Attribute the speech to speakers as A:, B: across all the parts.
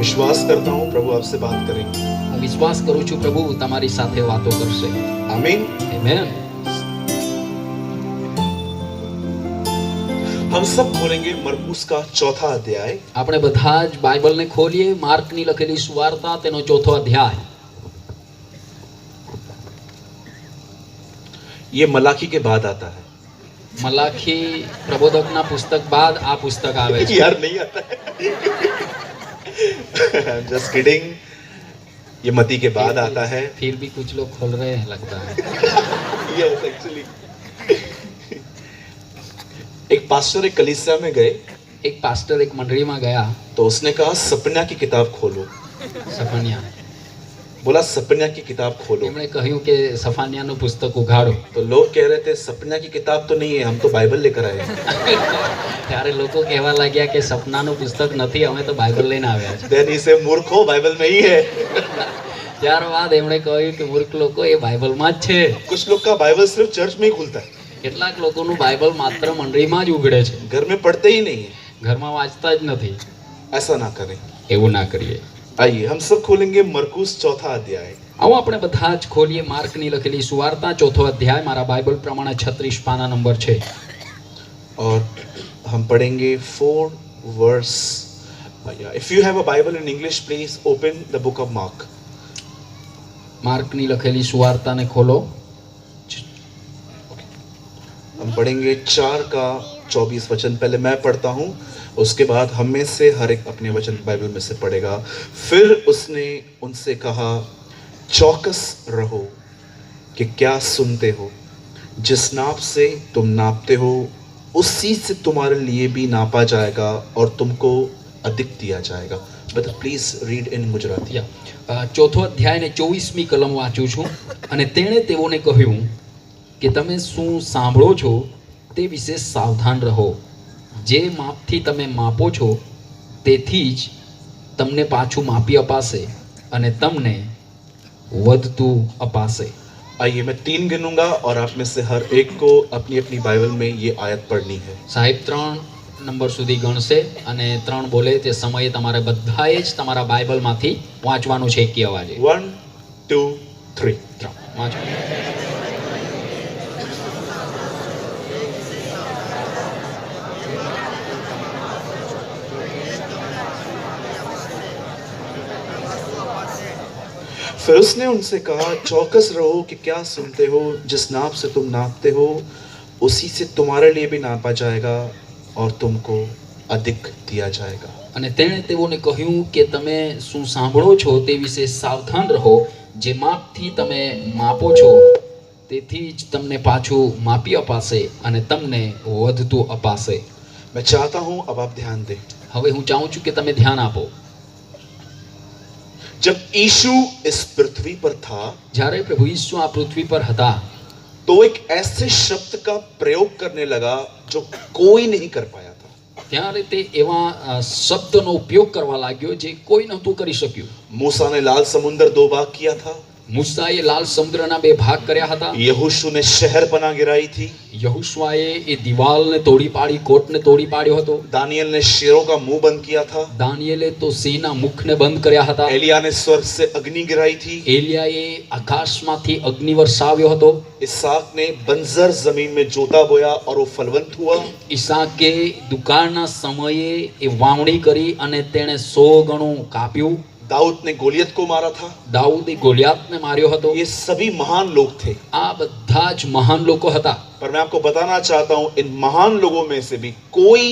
A: विश्वास करता हूँ प्रभु आपसे बात करेंगे।
B: હું વિશ્વાસ કરું છું પ્રભુ તમારી સાથે વાતો કરશે.
A: आमीन।
B: આમેન.
A: हम सब खोलेंगे मरकुस का चौथा अध्याय।
B: આપણે બધા જ બાઇબલને ખોલીએ. માર્કની લખેલી સુવાર્તા તેનો ચોથો અધ્યાય.
A: ये मलाकी के बाद आता है।
B: મલાખી પ્રબોધકના પુસ્તક બાદ આ પુસ્તક આવે છે.
A: यार नहीं आता है। Just kidding. ये मती के बाद आता है।
B: फिर भी कुछ लोग खोल रहे हैं लगता है.
A: यस एक्चुअली एक पास्टर एक कलीसिया में गए
B: એક પાસ્ટર એક મંડળીમાં ગયા.
A: तो उसने कहा सपन्या की किताब खोलो।
B: સફાનિયા
A: बोला सपन्या की किताब खोलो।
B: એમણે કહ્યું કે સફાનિયાનું પુસ્તક ઉઘાડો.
A: तो लोग कह रहे थे सपन्या की किताब तो नहीं है, हम तो बाइबल लेकर आए हैं।
B: ત્યારે લોકો કહેવા લાગ્યા કે સપનાનું પુસ્તક નથી, અમે તો બાઇબલ લઈને આવ્યા છે.
A: देन इसे मूर्खो बाइबल में ही है।
B: ત્યારબાદ એમણે કહ્યું કે મૂર્ખ લોકો એ બાઇબલમાં જ છે.
A: कुछ लोग का बाइबल सिर्फ चर्च में ही खुलता है,
B: કેટલાક લોકોનું બાઇબલ માત્ર મંડળીમાં જ ઉઘડે છે,
A: घर में पढ़ते ही नहीं है।
B: ઘરમાં વાંચતા જ નથી.
A: ऐसा ना करें।
B: એવું ના કરીએ.
A: आइए हम सब खोलेंगे मरकुस चौथा अध्याय।
B: આવો આપણે બધા જ ખોલીએ માર્કની લખેલી સુવાર્તા ચોથો અધ્યાય. મારા બાઇબલ પ્રમાણે 36 પાના નંબર છે.
A: और हम पढ़ेंगे 4 verse. If you have a Bible in English, please open the book of Mark.
B: માર્કની લખેલી સુવાર્તાને ખોલો.
A: हम पढ़ेंगे 4 का 24 वचन। पहले मैं पढ़ता हूँ, उसके बाद हम में से हर एक अपने वचन बाइबल में से पढ़ेगा। फिर उसने उनसे कहा, चौकस रहो कि क्या सुनते हो। जिस नाप से तुम नापते हो उसी से तुम्हारे लिए भी नापा जाएगा और तुमको अधिक दिया जाएगा। But please read in Gujarati.
B: ચોથો અધ્યાય ને 24મી કલમ વાંચું છું. અને તેણે તેઓને કહ્યું કે તમે શું સાંભળો છો તે વિશે સાવધાન રહો. જે માપથી તમે માપો છો તેથી જ તમને પાછું માપી અપાશે અને તમને વધતું અપાશે.
A: आइए मैं 3 गिनूंगा और आप में से हर एक को अपनी अपनी बाइबल में ये आयत पढ़नी है।
B: સાહેબ 3 નંબર સુધી ગણશે અને 3 બોલે તે સમયે તમારે બધાએ જ તમારા બાઇબલમાંથી વાંચવાનું છે એકી અવાજે.
A: 1 2 3
B: 3 વાંચો.
A: फिर उसने उनसे कहा, चौकस रहो कि क्या सुनते हो। जिस नाप से तुम नापते हो उसी से तुम्हारे लिए भी नापा जाएगा और तुमको अधिक दिया जाएगा।
B: અને તેણે તેઓને કહ્યું કે તમે શું સાંભળો છો તે વિશે સાવધાન રહો. જે માપથી તમે માપો છો તેથી જ તમને પાછું માપી અપાશે અને તમને વધતું અપાશે.
A: मैं चाहता हूं अब आप ध्यान दें।
B: હવે હું ચાહું છું કે તમે ધ્યાન આપો.
A: जब यीशु इस पृथ्वी पर था
B: જ્યારે પ્રભુ ઈસુ આ પૃથ્વી પર હતા
A: तो एक ऐसे शब्द का प्रयोग करने लगा जो कोई नहीं कर पाया था।
B: ત્યારે તે એવા શબ્દનો ઉપયોગ કરવા લાગ્યો જે કોઈ નહોતું કરી શક્યું.
A: मूसा ने लाल समुंदर 2 भाग किया था।
B: મૂસાએ લાલ સમુદ્રના 2 ભાગ કર્યા હતા.
A: यहोशू ने शहर पना गिराई थी।
B: યહોશુઆએ એ દિવાલને તોડી પાડી, કોટને તોડી પાડ્યો હતો.
A: दानियल ने शेरों का मुंह बंद किया था।
B: દાનિયેલે તો સિંહના મુખને બંધ કર્યા હતા.
A: एलिया ने स्वर्ग से अग्नि गिराई थी।
B: એલિયાએ આકાશમાંથી અગ્નિ વરસાવ્યો હતો.
A: इसहाक ने बंजर जमीन में जोता बोया और वो फलवंत हुआ।
B: ઈસાકે દુકાળના સમયે એ વાવણી કરી અને તેણે 100 ગણું કાપ્યું.
A: दाऊद ने गोलियत को मारा था।
B: દાઉદે ગોલિયાતને માર્યો હતો.
A: ये सभी महान लोग थे।
B: આ બધા જ મહાન લોકો હતા.
A: पर मैं आपको बताना चाहता हूं इन महान लोगों में से भी कोई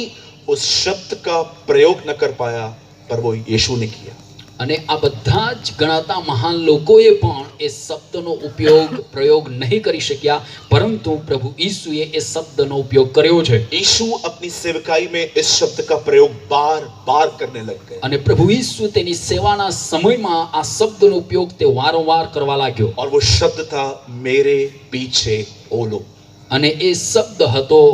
A: उस शब्द का प्रयोग न कर पाया, पर वो यीशु ने किया।
B: અને આ બધા જ ગણાતા મહાન લોકોએ પણ એ શબ્દનો પ્રયોગ નહીં કરી શક્યા, પરંતુ પ્રભુ ઈસુએ એ શબ્દનો ઉપયોગ કર્યો છે.
A: यीशु अपनी सेवकाई में इस शब्द का प्रयोग बार बार करने लग गए।
B: અને પ્રભુ ઈસુ તેની સેવાના સમયમાં આ શબ્દનો ઉપયોગ તે વારંવાર કરવા લાગ્યો.
A: और वो शब्द था मेरे पीछे ओ लो।
B: અને એ શબ્દ હતો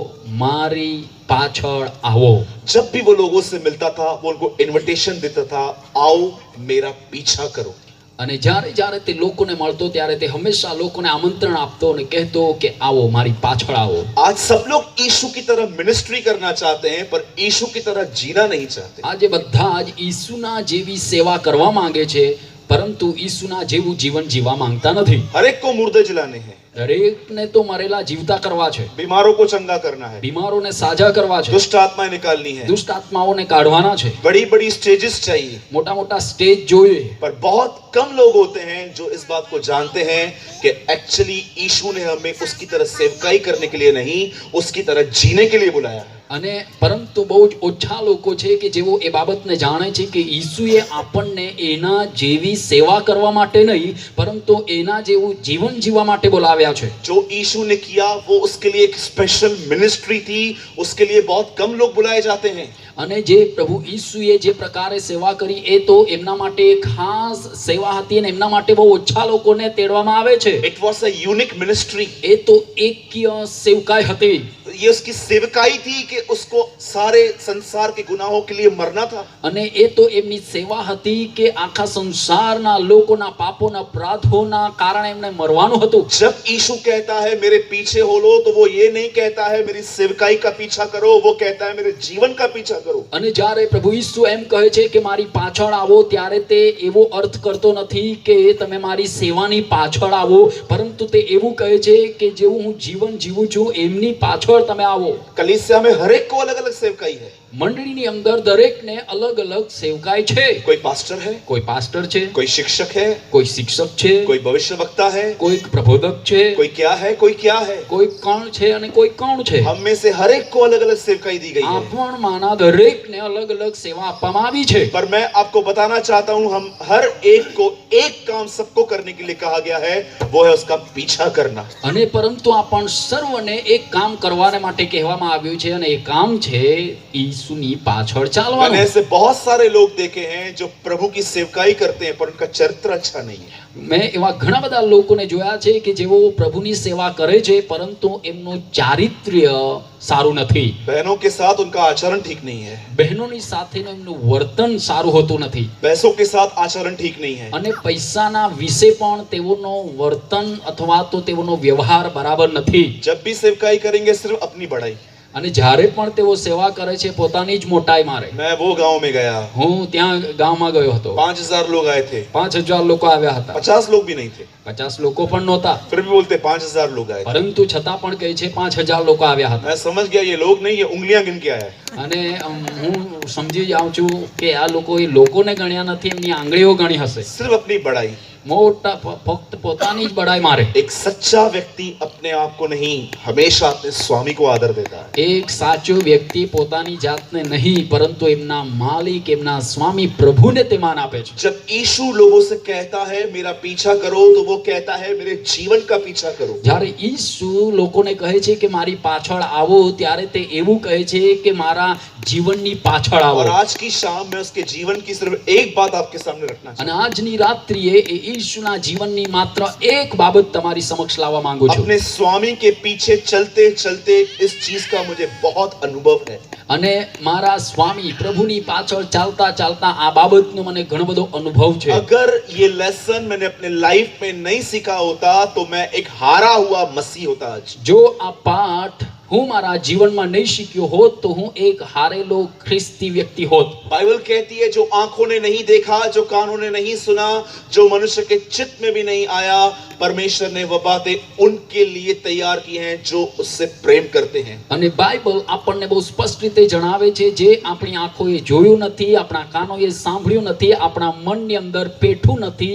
B: મારી પાછળ આવો.
A: जब भी वो लोगों से मिलता था वो उनको इनविटेशन देता था, आओ मेरा पीछा करो।
B: અને જ્યારે જ્યારે તે લોકોને મળતો ત્યારે તે હંમેશા લોકોને આમંત્રણ આપતો અને કહેતો કે આવો મારી પાછળ આવો.
A: आज सब लोग यीशु की तरह मिनिस्ट्री करना चाहते हैं पर यीशु की तरह जीना नहीं चाहते.
B: આજે બધા જ ઈસુના જેવી સેવા કરવા માંગે છે પરંતુ ઈસુના જેવું જીવન જીવવા માંગતા નથી.
A: हर एक को मुर्दे जलाने हैं,
B: દરેકને તો મરેલા જીવતા કરવા છે,
A: बीमारों को चंगा करना है,
B: બીમારોને સાજા કરવા છે,
A: दुष्ट आत्माएं निकालनी है,
B: દુષ્ટ આત્માઓને કાઢવાના છે,
A: बड़ी बड़ी स्टेजेस चाहिए.
B: મોટા મોટા સ્ટેજ જોઈએ.
A: पर बहुत कम लोग होते हैं जो इस बात को जानते हैं कि एक्चुअली यीशु ने हमें उसकी तरह सेवकाई करने के लिए नहीं, उसकी तरह जीने के लिए बुलाया है.
B: અને પરંતુ બહુ જ ઓછા લોકો છે કે જેઓ એ બાબતને જાણે છે કે ઈસુએ આપણને એના જેવી સેવા કરવા માટે નહીં પરંતુ એના જેવું જીવન જીવવા માટે બોલાવ્યા છે.
A: जो यीशु ने किया वो उसके लिए एक स्पेशल मिनिस्ट्री थी, उसके लिए बहुत कम लोग बुलाए जाते हैं.
B: અને જે પ્રભુ ઈસુએ જે પ્રકારે સેવા કરી એ તો એમના માટે ખાસ સેવા હતી અને એમના માટે બહુ ઓછા લોકોને તેડવામાં આવે છે.
A: It was a unique ministry.
B: એ તો એક સેવકાઈ હતી.
A: ये उसकी सेवकाई थी कि उसको सारे संसार के गुनाहों के लिए मरना था.
B: અને એ તો એમની સેવા હતી કે આખા સંસારના લોકોના પાપોના અપરાધોના કારણે એમને મરવાનું હતું.
A: जब यीशु कहता है मेरे पीछे हो लो तो वो ये नहीं कहता है मेरी सेवकाई का पीछा करो, वो कहता है मेरे जीवन का पीछा करो.
B: અને જ્યારે પ્રભુ ઈસુ એમ કહે છે કે મારી પાછળ આવો ત્યારે તે એવો અર્થ કરતો નથી કે તમે મારી સેવાની પાછળ આવો પરંતુ તે એવું કહે છે કે જેવું હું જીવન જીવું છું એમની પાછળ તમે આવો.
A: कलीसिया में हर एक को अलग अलग सेवकाई है.
B: મંડળીની અંદર દરેકને અલગ અલગ સેવકાઈ છે.
A: कोई पास्टर है,
B: કોઈ પાસ્ટર છે,
A: कोई शिक्षक है,
B: કોઈ શિક્ષક છે,
A: कोई भविष्यवक्ता है,
B: કોઈ પ્રબોધક છે,
A: कोई क्या है, कोई क्या है.
B: કોઈ કણ છે અને કોઈ કણ છે.
A: हम में से हर एक को अलग अलग सेवकाई दी गई है.
B: આપણમાંના દરેકને અલગ અલગ સેવા આપવામાં આવી છે.
A: पर मैं आपको बताना चाहता हूं हम हर एक को एक काम सबको करने के लिए कहा गया है, वो है उसका पीछा करना.
B: અને પરંતુ આપણ સર્વને એક કામ કરવાને માટે કહેવામાં આવ્યું છે અને એ કામ છે ઈસુની પાછળ
A: मैंने
B: ચાલવાનું.
A: ऐसे बहुत सारे लोग देखे हैं जो प्रभु की सेवकाई करते हैं पर उनका चरित्र अच्छा नहीं है.
B: મેં એવા ઘણા બધા લોકોને જોયા છે કે જેઓ પ્રભુની સેવા કરે છે પરંતુ એમનું ચારિત્ર્ય સારું નથી.
A: बहनों के साथ उनका आचरण ठीक नहीं है,
B: બહેનોની સાથેનું એમનું વર્તન સારું હોતું નથી
A: पैसों के साथ आचरण ठीक नहीं है.
B: અને પૈસાના વિશે પણ તેઓનો વર્તન અથવા તો તેઓનો વ્યવહાર બરાબર નથી.
A: जब भी सेवकाई करेंगे सिर्फ अपनी बढ़ाई.
B: અને જ્યારે પણ તેઓ સેવા કરે છે પોતાની જ મોટાઈ મારે.
A: मैं वो गांव में गया,
B: હું ત્યાં ગામમાં ગયો હતો.
A: 5,000 लोग आए थे,
B: 5,000 લોકો આવ્યા હતા.
A: 50 लोग भी नहीं थे,
B: 50 લોકો પણ નહોતા
A: फिर भी बोलते 5,000 लोग आए थे.
B: પરંતુ છતાં પણ કહે છે 5,000 લોકો આવ્યા હતા.
A: मैं समझ गया ये लोग नहीं, ये उंगलियां गिन के आया है.
B: અને હું સમજી જાઉં છું કે આ લોકો એ લોકોને ગણ્યા નથી, એમની આંગળીઓ ગણી હશે.
A: सिर्फ अपनी बढ़ाई.
B: મોટા ફક્ત પોતાની જ બડાઈ મારે.
A: एक सच्चा व्यक्ति अपने आप को नहीं, हमेशा अपने स्वामी को आदर देता है.
B: એક સાચો વ્યક્તિ પોતાની જાતને નહીં પરંતુ એમના માલિક એમના સ્વામી પ્રભુને તે માન આપે છે.
A: जब यीशु लोगों से कहता है मेरा पीछा करो तो वो कहता है मेरे जीवन का पीछा करो.
B: જ્યારે ઈસુ લોકોને કહે છે કે મારી પાછળ આવો ત્યારે તે એવું કહે છે કે મારા જીવનની પાછળ આવો.
A: और आज की शाम में उसके जीवन की सिर्फ एक बात आपके सामने रखना
B: અને
A: चाहिए.
B: આજની રાત્રિએ એ ઈસુના જીવનની માત્ર એક બાબત તમારી સમક્ષ લાવવા માંગુ છું.
A: अपने स्वामी के पीछे चलते चलते इस चीज का मुझे बहुत अनुभव है.
B: અને મારા સ્વામી પ્રભુની પાછળ ચાલતા ચાલતા આ બાબતનો મને ઘણો બધો અનુભવ છે.
A: अगर ये लेसन मैंने अपने लाइफ में नहीं सीखा होता तो मैं एक हारा हुआ मसीह होता आज.
B: જો આ પાઠ હું મારા જીવનમાં નહીં શીખ્યો હોત તો હું એક હારેલો ખ્રિસ્તી વ્યક્તિ હોત.
A: बाइबल कहती है जो आंखों ने नहीं देखा, जो कानों ने नहीं सुना, जो मनुष्य के चित्त में भी नहीं आया, परमेश्वर ने वह बातें उनके लिए तैयार की हैं जो उससे प्रेम करते हैं.
B: અને બાઇબલ આપણને બહુ સ્પષ્ટ રીતે જણાવે છે જે આપણી આંખોએ જોયું નથી, આપણા કાનોએ સાંભળ્યું નથી, આપણા મનની અંદર પેઠું નથી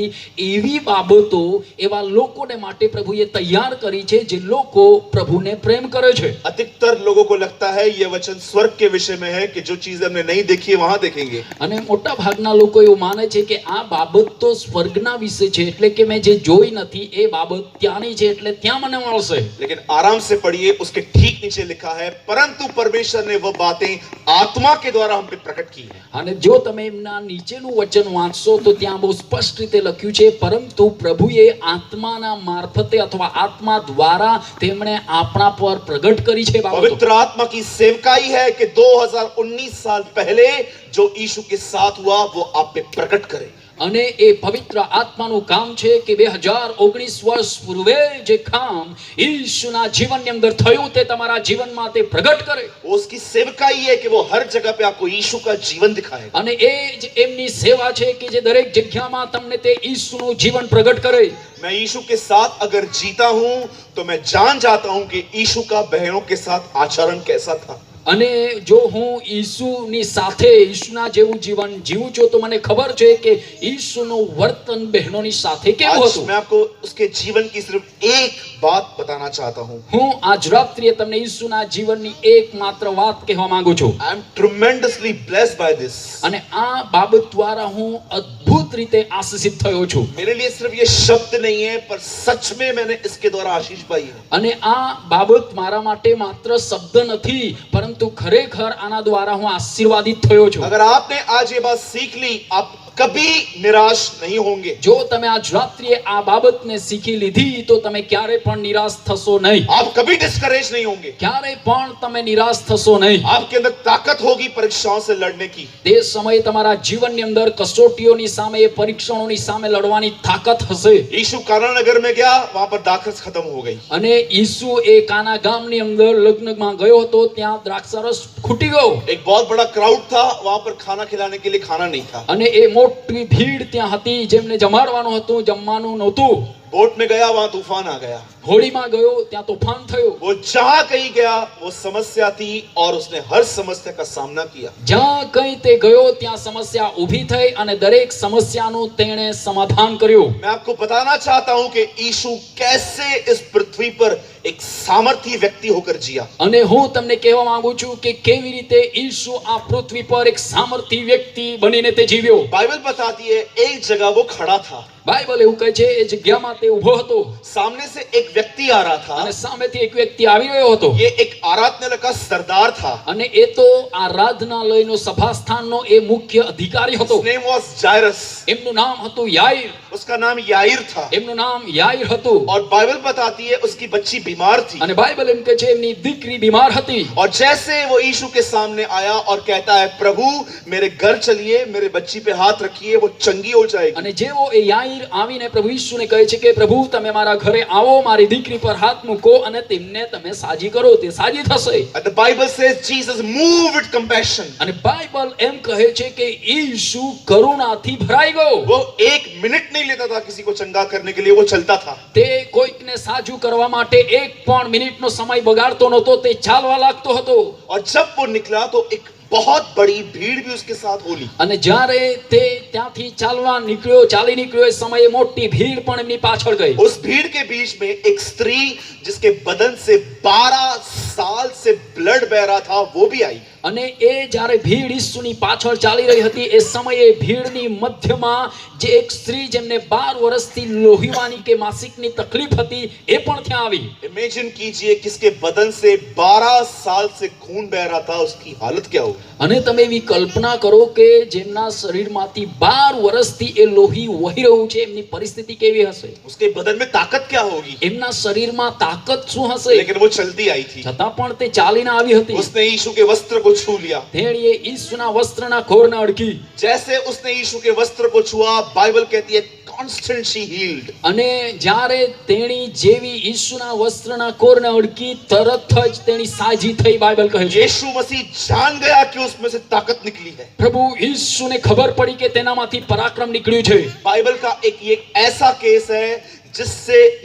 B: એવી બાબતો એવા લોકોને માટે પ્રભુએ તૈયાર કરી છે જે લોકો પ્રભુને પ્રેમ કરે છે.
A: अधिकतर लोगों को लगता है ये वचन स्वर्ग के विषय में है कि जो चीजें हमने नहीं देखी है वहां देखेंगे.
B: અને મોટા ભાગના લોકો એવું માને છે કે આ બાબત તો સ્વર્ગના વિશે છે એટલે કે મેં જે જોઈ નથી એ બાબત ત્યાંની છે એટલે ત્યાં મને મળશે.
A: लेकिन आराम से पढ़िए, उसके ठीक नीचे लिखा है परंतु परमेश्वर ने वह बातें आत्मा के द्वारा हम पे प्रकट की है.
B: અને જો તમે એમના નીચેનું વચન વાંચશો તો ત્યાં બહુ સ્પષ્ટ રીતે લખ્યું છે પરંતુ પ્રભુએ આત્માના મારફતે અથવા આત્મા દ્વારા તેમણે આપણા પર પ્રગટ કરી છે બાબતો.
A: पवित्र आत्मा की सेवकाई है कि 2019 साल पहले जो यीशु के साथ हुआ वो आप पे प्रकट करे.
B: અને એ પવિત્ર આત્માનું કામ છે કે 2019 વર્ષ પૂર્વે જે કામ ઈસુના જીવનની અંદર થયું તે તમારા જીવનમાં તે પ્રગટ કરે.
A: वो उसकी सेवकाई है कि वो हर जगह पे आपको यीशु का जीवन दिखाएगा.
B: અને એ જ એમની સેવા છે કે જે દરેક જગ્યામાં તમને તે ઈસુનું જીવન પ્રગટ કરે.
A: मैं यीशु के साथ अगर जीता हूं तो मैं जान जाता हूं कि यीशु का बहनों के साथ आचरण कैसा था.
B: અને જો હું ઈસુની સાથે ઈસુના જેવું જીવન જીવું છું તો મને ખબર છે કે ઈસુનું વર્તન બહેનોની સાથે કેવું
A: आज
B: હતું.
A: मैं आपको उसके जीवन की सिर्फ एक बात बताना चाहता हूं.
B: હું આજ રાત્રિએ તમને ઈસુના જીવનની એકમાત્ર વાત કહેવા માંગુ છું.
A: I am tremendously blessed by this.
B: અને આ બાબત દ્વારા હું અદ્ભુત રીતે આશીષિત થયો છું.
A: मेरे लिए सिर्फ ये शब्द नहीं है पर सच में मैंने इसके द्वारा आशीष पाई है.
B: અને આ બાબત મારા માટે માત્ર શબ્દ નથી પરંતુ ખરેખર આના દ્વારા હું આશીર્વાદિત થયો છું.
A: अगर आपने आज ये बात सीख ली आप कभी निराश नहीं होंगे.
B: જો તમે આજ રાત્રિએ આ બાબતને શીખી લીધી તો તમે ક્યારે પણ નિરાશ થશો નહીં.
A: आप कभी डिस्करेज नहीं होंगे.
B: ક્યારે પણ તમે નિરાશ થશો નહીં.
A: आपके अंदर ताकत होगी परीक्षाओं से लड़ने की.
B: તે સમયે તમારા જીવનની અંદર કસોટીઓની સામે પરીક્ષણોની સામે લડવાની તાકાત હશે.
A: यीशु काना नगर में गया, वहां पर दाखरस खत्म हो गई.
B: અને ઈસુ એ કાના ગામની અંદર લગ્નમાં ગયો હતો, ત્યાં દ્રાક્ષારસ ખૂટી ગયો.
A: एक बहुत बड़ा क्राउड था, वहां पर खाना खिलाने के लिए खाना नहीं था.
B: અને એ મોટી ભીડ ત્યાં હતી, જેમને જમાડવાનું હતું, જમવાનું નહોતું.
A: बोट में गया, वहां तूफान आ गया.
B: હોડીમાં ગયો, ત્યાં તોફાન થયું.
A: वो जहां कहीं गया वो समस्या थी और उसने हर समस्या का सामना किया.
B: જ્યાં કઈ તે ગયો ત્યાં સમસ્યા ઊભી થઈ અને દરેક સમસ્યાનું તેણે સમાધાન કર્યું.
A: मैं आपको बताना चाहता हूं कि यीशु कैसे इस पृथ्वी पर एक सामर्थी व्यक्ति होकर जिया.
B: અને હું તમને કહેવા માંગુ છું કે કેવી રીતે ઈસુ આ પૃથ્વી પર એક સામર્થ્ય વ્યક્તિ બનીને તે જીવ્યો.
A: बाइबल बताती है एक जगह वो खड़ा था.
B: બાઇબલ એવું કહે છે એ જગ્યામાં તે ઊભો હતો
A: सामने से एक व्यक्ति आ रहा था.
B: અને સામેથી એક વ્યક્તિ આવી રહ્યો હતો.
A: ये एक आराधनालय का सरदार था.
B: અને એ તો આરાધનાલયનો સભાસ્થાનનો એ મુખ્ય અધિકારી હતો.
A: His name was Jairus.
B: એમનું નામ હતું યાઈર.
A: उसका नाम याईर था.
B: એમનું નામ યાઈર હતું.
A: और बाइबल बताती है उसकी बच्ची बीमार थी.
B: અને બાઇબલ એમ કહે છે એમની દીકરી બીમાર હતી.
A: और जैसे वो यीशु के सामने आया और कहता है प्रभु मेरे घर चलिए, मेरे बच्ची पे हाथ रखिए, वो चंगी हो जाएगी.
B: અને જેવો એ યાઈર આવીને પ્રભુ ઈસુને કહે છે કે પ્રભુ તમે મારા ઘરે આવો, મારી દીકરી પર હાથ મૂકો અને તેમને તમે સાજી કરો, તે સાજી થશે.
A: And the Bible says Jesus moved with compassion.
B: અને બાઇબલ એમ કહે છે કે ઈસુ કરુણાથી ભરાઈ ગયો.
A: वो एक मिनट नहीं लेता था किसी को चंगा करने के लिए, वो चलता था.
B: તે કોઈકને સાજુ કરવા માટે એક પણ મિનિટનો સમય બગાડતો નહોતો, તે ચાલવા લાગતો હતો.
A: और जब वो निकला तो एक बहुत बड़ी भीड़ भी उसके साथ होली.
B: અને જ્યારે તે ત્યાંથી ચાલી નીકળ્યો એ સમયે મોટી ભીડ પણ એમની પાછળ ગઈ.
A: उस भीड़ के बीच में एक स्त्री जिसके बदन से 12 साल से ब्लड बह रहा था वो भी आई.
B: અને એ જ્યારે ભીડ ઈસુની પાછળ ચાલી રહી હતી એ સમયે ભીડની મધ્યમાં જે એક સ્ત્રી જેમને 12 વર્ષથી લોહીવાની કે માસિકની તકલીફ હતી એ પણ ત્યાં આવી.
A: इमेजिन कीजिए किसके बदन से 12 साल से खून बह रहा था, उसकी हालत क्या होगी.
B: અને તમે એવી કલ્પના કરો કે જેમના શરીરમાંથી 12 વર્ષથી એ લોહી વહી રહ્યું છે, એમની પરિસ્થિતિ કેવી હશે.
A: उसके बदन में ताकत क्या होगी.
B: એમના શરીરમાં તાકાત શું હશે.
A: लेकिन वो चलती आई थी.
B: છતાં પણ તે ચાલીને આવી હતી.
A: उसने यीशु के वस्त्र को छू लिया.
B: તેણીએ ઈસુના વસ્ત્રના ખોરને અડકી.
A: जैसे उसने यीशु के वस्त्र को छुआ, बाइबल कहती है constant she healed.
B: અને જ્યારે તેણી જેવી ઈસુના વસ્ત્રના કોરને અડકી તરત જ તેણી સાજી થઈ. બાઇબલ કહે છે
A: यीशु मसीह जान गया कि उसमें से ताकत निकली है.
B: પ્રભુ ઈસુને ખબર પડી કે તેનામાંથી પરાક્રમ નીકળ્યું છે.
A: बाइबल का ये एक ऐसा केस है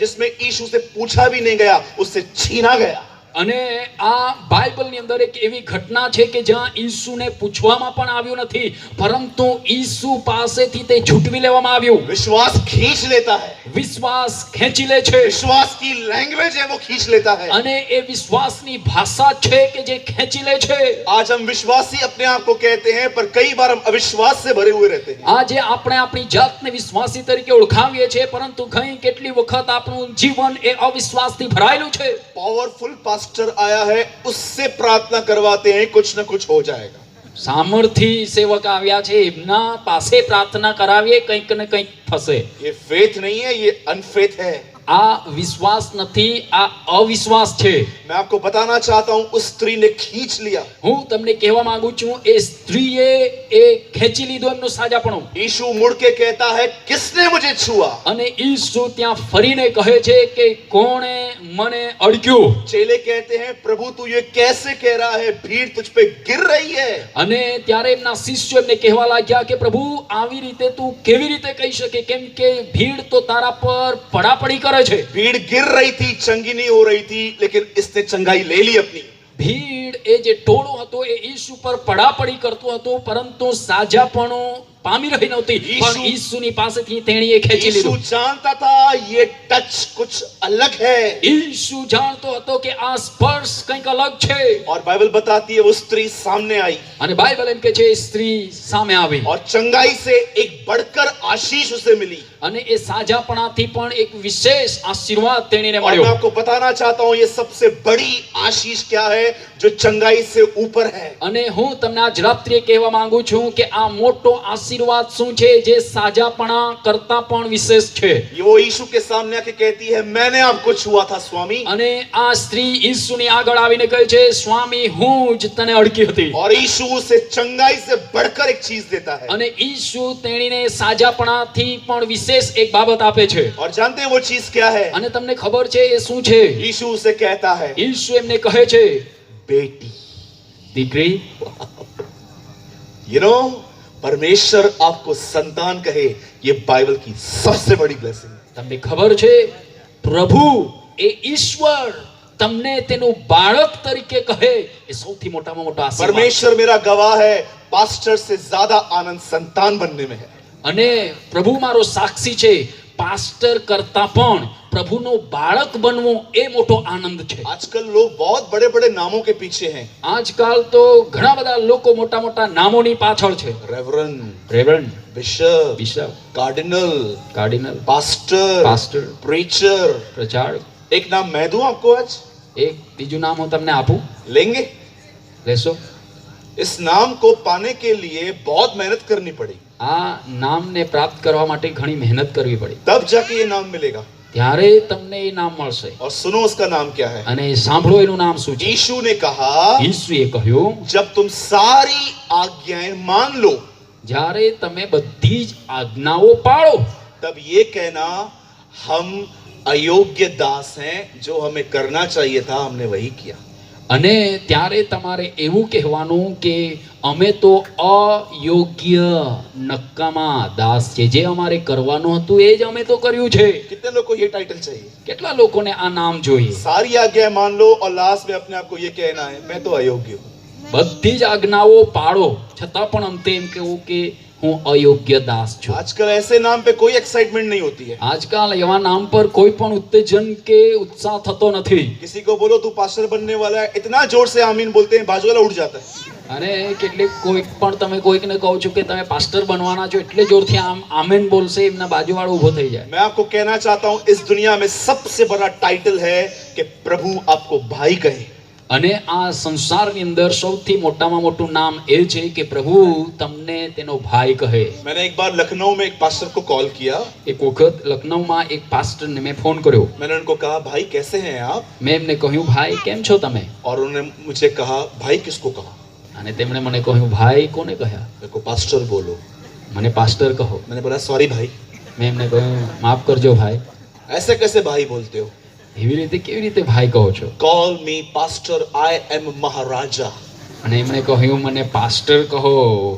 A: जिसमें यीशु से पूछा भी नहीं गया, उससे छीना गया.
B: અને આ બાઇબલની અંદર એક એવી ઘટના છે કે જ્યાં ઈસુને પૂછવામાં પણ આવ્યું નથી, પરંતુ ઈસુ પાસેથી તે ઝૂંટવી લેવામાં આવ્યું.
A: विश्वास खींच लेता है.
B: વિશ્વાસ ખેંચી લે છે.
A: विश्वास की लैंग्वेज है वो खींच लेता है.
B: અને એ વિશ્વાસની ભાષા છે કે જે ખેંચી લે છે.
A: आज हम विश्वासी अपने आप को कहते हैं पर कई बार हम अविश्वास से भरे हुए रहते हैं.
B: આજે આપણે આપણી જાતને વિશ્વાસી તરીકે ઓળખાવીએ છીએ, પરંતુ ઘણી કેટલી વખત આપણું જીવન એ અવિશ્વાસથી ભરાયેલું છે.
A: पावरफुल पास्टर आया है, उससे प्रार्थना करवाते हैं, कुछ न कुछ हो जाएगा.
B: સામર્થ્ય સેવક આવ્યા છે, એમના પાસે પ્રાર્થના કરાવીએ, કંઈક ને કંઈક થશે.
A: ये फेथ नहीं है, ये अनफेथ है.
B: આ વિશ્વાસ નથી, આ અવિશ્વાસ છે.
A: मैं आपको बताना चाहता हूं उस स्त्री ने खींच लिया।
B: હું તમને કહેવા માંગુ છું એ સ્ત્રીએ એ ખેંચી લીધો એમનો સાજાપણું।
A: यीशु मुड़ के कहता है किसने मुझे छुआ?
B: અને ઈસુ ત્યાં ફરીને કહે છે કે કોણે મને અડક્યું?
A: चेले कहते हैं प्रभु तू ये कैसे कह रहा है, भीड़ तुझ पे गिर रही है।
B: અને ત્યારે એમના શિષ્યો એમને કહેવા લાગ્યા કે પ્રભુ આવી રીતે તું કેવી રીતે કહી શકે, કેમ કે ભીડ તો તારા પર પડાપડી કરે છે।
A: भीड़ गिर रही थी, चंगी नहीं हो रही थी, लेकिन इसने चंगाई ले ली अपनी।
B: ભીડ એ જે ટોળું હતું એ ઈસુ પર પડાપડી કરતું હતું, પરંતુ સાજાપણું પામી રહી નહોતી, પણ ઈસુની પાસેથી તેણીએ ખેંચી
A: यीशु
B: લીધું।
A: जानता था ये टच कुछ अलग है,
B: ઈસુ જાણતો હતો કે આ સ્પર્શ કંઈક અલગ છે।
A: और बाइबल बताती है वो स्त्री सामने आई
B: અને બાઇબલ એમ કહે છે એ સ્ત્રી સામે આવી
A: और चंगाई से एक बढ़कर आशीष उसे मिली।
B: અને એ સાજાપણાથી પણ એક વિશેષ આશીર્વાદ તેણીને
A: और मैं
B: મળ્યો।
A: आपको बताना चाहता हूं ये सबसे बड़ी आशीष क्या है जो चंगाई से ऊपर है।
B: અને હું તમને આજ રાત્રે કહેવા માંગુ છું કે આ મોટો આશીર્વાદ શું છે જે સાજાપણા કરતા પણ વિશેષ છે।
A: ये वो यीशु के सामने आके कहती है मैंने आपको छुआ था स्वामी,
B: અને આ સ્ત્રી ઈસુની આગળ આવીને કહે છે સ્વામી હું જ તને અડકી હતી।
A: और यीशु उसे चंगाई से बढ़कर एक चीज देता है।
B: અને ઈસુ તેણીને સાજાપણાથી પણ વિશેષ એક બાબત આપે છે।
A: और जानते हैं वो चीज क्या है?
B: અને તમને ખબર છે એ શું છે?
A: यीशु उसे कहता है
B: ઈસુ એમને કહે છે
A: बेटी।
B: દીકરી।
A: यू नो परमेश्वर आपको संतान कहे, ये बाइबल की सबसे बड़ी ब्लेसिंग है।
B: તમને ખબર છે પ્રભુ એ ઈશ્વર તમને તેનું બાળક તરીકે કહે એ સૌથી મોટામાં મોટો આશીર્વાદ।
A: परमेश्वर मेरा गवाह है, पास्टर से ज्यादा आनंद संतान बनने में है।
B: અને પ્રભુ મારો સાક્ષી છે, પાસ્ટર કરતા પણ પ્રભુનો બાળક બનવું એ મોટો આનંદ છે।
A: आजकल लोग बहुत बड़े बड़े नामों के पीछे हैं।
B: આજકાલ તો ઘણા બધા લોકો મોટા મોટા નામોની પાછળ છે।
A: Reverend,
B: reverend,
A: bishop,
B: bishop,
A: cardinal,
B: cardinal,
A: pastor,
B: pastor,
A: preacher.
B: પ્રચારક।
A: एक नाम मैं दूं आपको आज,
B: એક બીજું નામ હું તમને આપું,
A: लेंगे?
B: લેશો?
A: इस नाम को पाने के लिए बहुत मेहनत करनी पड़ी,
B: આ નામને પ્રાપ્ત કરવા માટે ઘણી મહેનત કરવી પડી,
A: तब जाके ये नाम मिलेगा।
B: ત્યારે તમને એ નામ મળશે।
A: और सुनो उसका नाम क्या है।
B: અને સાંભળો એનું નામ શું છે।
A: यीशु ने कहा
B: ઈસુએ કહ્યું
A: जब तुम सारी आज्ञाएं मान लो
B: જ્યારે તમે બધી જ આજ્ઞાઓ પાળો
A: तब ये कहना हम अयोग्य दास हैं, जो हमें करना चाहिए था हमने वही किया।
B: અને ત્યારે તમારે એવું કહેવાનું કે અમે તો અયોગ્ય નક્કામાં દાસ છે, જે અમારે કરવાનું હતું એ જ અમે તો કર્યું છે।
A: कितने लोग को ये टाइटल चाहिए?
B: કેટલા લોકોને આ નામ જોઈએ?
A: सारी आज्ञाएं मान लो और लास्ट में अपने आप को ये कहना है मैं तो अयोग्य हूँ।
B: બધી જ આજ્ઞાઓ પાળો છતાં પણ અંતે એમ કહેવું કે હું અયોગ્ય દાસ છું।
A: आजकल ऐसे नाम पे कोई एक्साइटमेंट नहीं होती है।
B: આજકાલ એવા નામ પર કોઈ પણ ઉત્તેજન કે ઉત્સાહ થતો નથી।
A: किसी को बोलो तू पास्टर बनने वाला है, इतना जोर से आमीन बोलते हैं बाजू वाला उठ जाता है।
B: અને કેટલીક કોઈક પણ તમે કોઈકને કહો છો કે તમે પાસ્ટર બનવાના છો એટલે જોરથી આમ આમેન બોલશે, એમના બાજુવાળો ઊભો થઈ જાય।
A: मैं आपको कहना चाहता हूँ इस दुनिया में सबसे बड़ा टाइटल है कि प्रभु आपको भाई कहे।
B: અને આ સંસારની અંદર સૌથી મોટામાં મોટું નામ એ છે કે પ્રભુ તમને તેનો ભાઈ કહે।
A: मैंने एक बार लखनऊ में एक पास्टर को कॉल किया।
B: એક વખત લખનઉમાં એક પાસ્ટરને મેં ફોન કર્યો।
A: मैंने उनको कहा भाई कैसे हैं आप?
B: મેં એમને કહ્યું ભાઈ કેમ છો તમે?
A: और उन्होंने मुझे कहा भाई किसको कहा?
B: અને તેમણે મને કહ્યું ભાઈ કોને કહ્યા?
A: मेरे को पास्टर बोलो।
B: મને પાસ્ટર કહો।
A: मैंने बोला सॉरी भाई।
B: મેં એમને કહ્યું માફ કરજો ભાઈ,
A: ऐसे कैसे भाई बोलते हो?
B: એવી રીતે કેવી રીતે ભાઈ કહો છો?
A: Call me pastor, I am Maharaja.
B: અને એમણે કહ્યું મને પાસ્ટર કહો,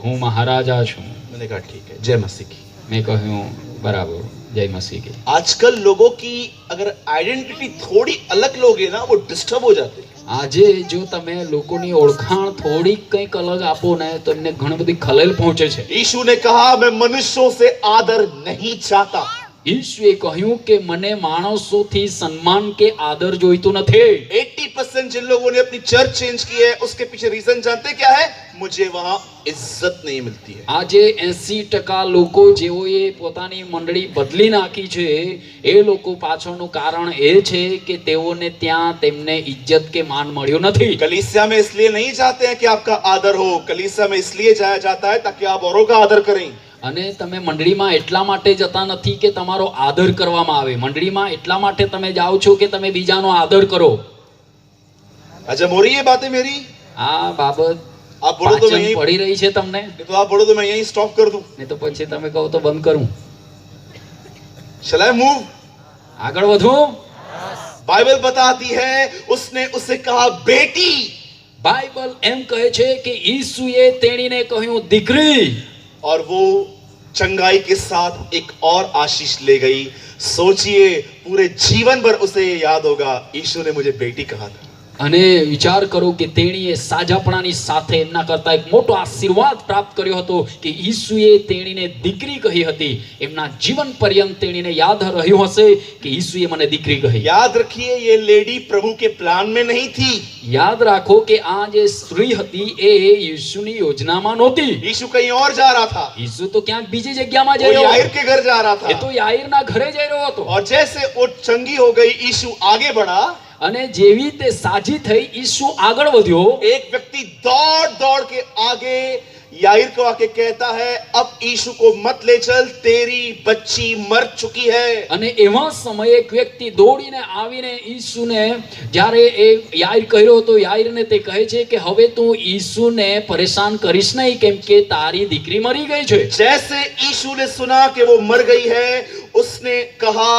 B: હું મહારાજા છું।
A: मैंने कहा ठीक है, जय मसीह की।
B: મેં કહ્યું બરાબર, જય મસીહ की।
A: आजकल लोगों की अगर आइडेंटिटी थोड़ी अलग लोगे ना वो डिस्टर्ब हो जाते हैं।
B: આજે જો તમે લોકોની ઓળખાણ થોડીક કંઈક અલગ આપો ને તો એમને ઘણી બધી ખલેલ પહોંચે છે।
A: यीशु ने कहा मैं मनुष्यों से आदर नहीं चाहता।
B: ઈસુએ કહ્યું કે મને માણસોથી સન્માન કે આદર જોઈતું નથી।
A: 80% जिन लोगों ने अपनी चर्च चेंज की है उसके पीछे रीजन जानते क्या है? मुझे वहां इज्जत नहीं मिलती है।
B: આજે 80% લોકો જેઓએ પોતાની મંડળી બદલી નાખી છે એ લોકો પાછળનું કારણ એ છે કે તેઓને ત્યાં તેમને ઇજ્જત કે માન મળ્યો નથી।
A: कलीसिया में इसलिए नहीं चाहते हैं कि आपका आदर हो, कलीसिया में इसलिए जाया जाता है ताकि आप औरों का आदर करें।
B: અને તમે મંડળીમાં એટલા માટે જતા નથી કે તમારો આદર કરવામાં આવે, મંડળીમાં એટલા માટે તમે જાઓ છો કે તમે બીજાનો આદર કરો।
A: अजब हो रही है बातें मेरी?
B: આ બાબત
A: आप बोलो तो मैं
B: પાચન
A: यहीं,
B: પડી રહી છે તમને?
A: नहीं तो आप बोलो तो मैं यहीं स्टॉप कर दूं।
B: નહીં તો પછી તમે કહો તો બંધ કરું?
A: Shall I move?
B: આગળ વધું?
A: बाइबल बताती है उसने उससे कहा बेटी,
B: બાઇબલ એમ કહે છે કે ઈસુએ તેણીને કહ્યું દીકરી,
A: और वो चंगाई के साथ एक और आशीष ले गई। सोचिए पूरे जीवन भर उसे ये याद होगा, यीशु ने मुझे बेटी कहा था।
B: અને વિચાર કરો કે તેણીએ સાજાપણાની સાથે એમના કરતા એક મોટો આશીર્વાદ પ્રાપ્ત કર્યો હતો કે ઈસુએ તેણીને દીકરી કહી હતી. એમના જીવન પર્યંત તેણીને યાદ રહ્યું હશે કે ઈસુએ મને દીકરી કહી.
A: याद रखिए ये लेडी प्रभु के प्लान में नहीं थी।
B: યાદ રાખો કે આ જે સ્ત્રી હતી એ ઈસુની યોજનામાં નહોતી.
A: यीशु कहीं और जा रहा था,
B: ઈસુ તો ક્યાંક બીજી જગ્યામાં
A: वो
B: જઈ રહ્યો
A: याईर
B: હતો.
A: के घर जा रहा
B: એ તો
A: था।
B: યાઈરના ઘરે જઈ રહ્યો હતો.
A: और जैसे वो चंगी हो गई, यीशु आगे बढ़ा।
B: અને જેવી તે સાજી થઈ ઈસુ આગળ વધ્યો.
A: एक व्यक्ति दौड़ दौड़ के आगे याईर को आके कहता है, अब यीशु को मत ले चल, तेरी बच्ची मर चुकी है।
B: અને એવા સમયે એક વ્યક્તિ દોડીને આવીને ઈસુને જ્યારે એ યાઈર કર્યો તો યાઈરને તે કહે છે કે હવે તું ઈસુને પરેશાન કરીશ નહીં, કેમ કે તારી દીકરી મરી ગઈ છે.
A: जैसे यीशु ने सुना कि वो मर गई है, उसने कहा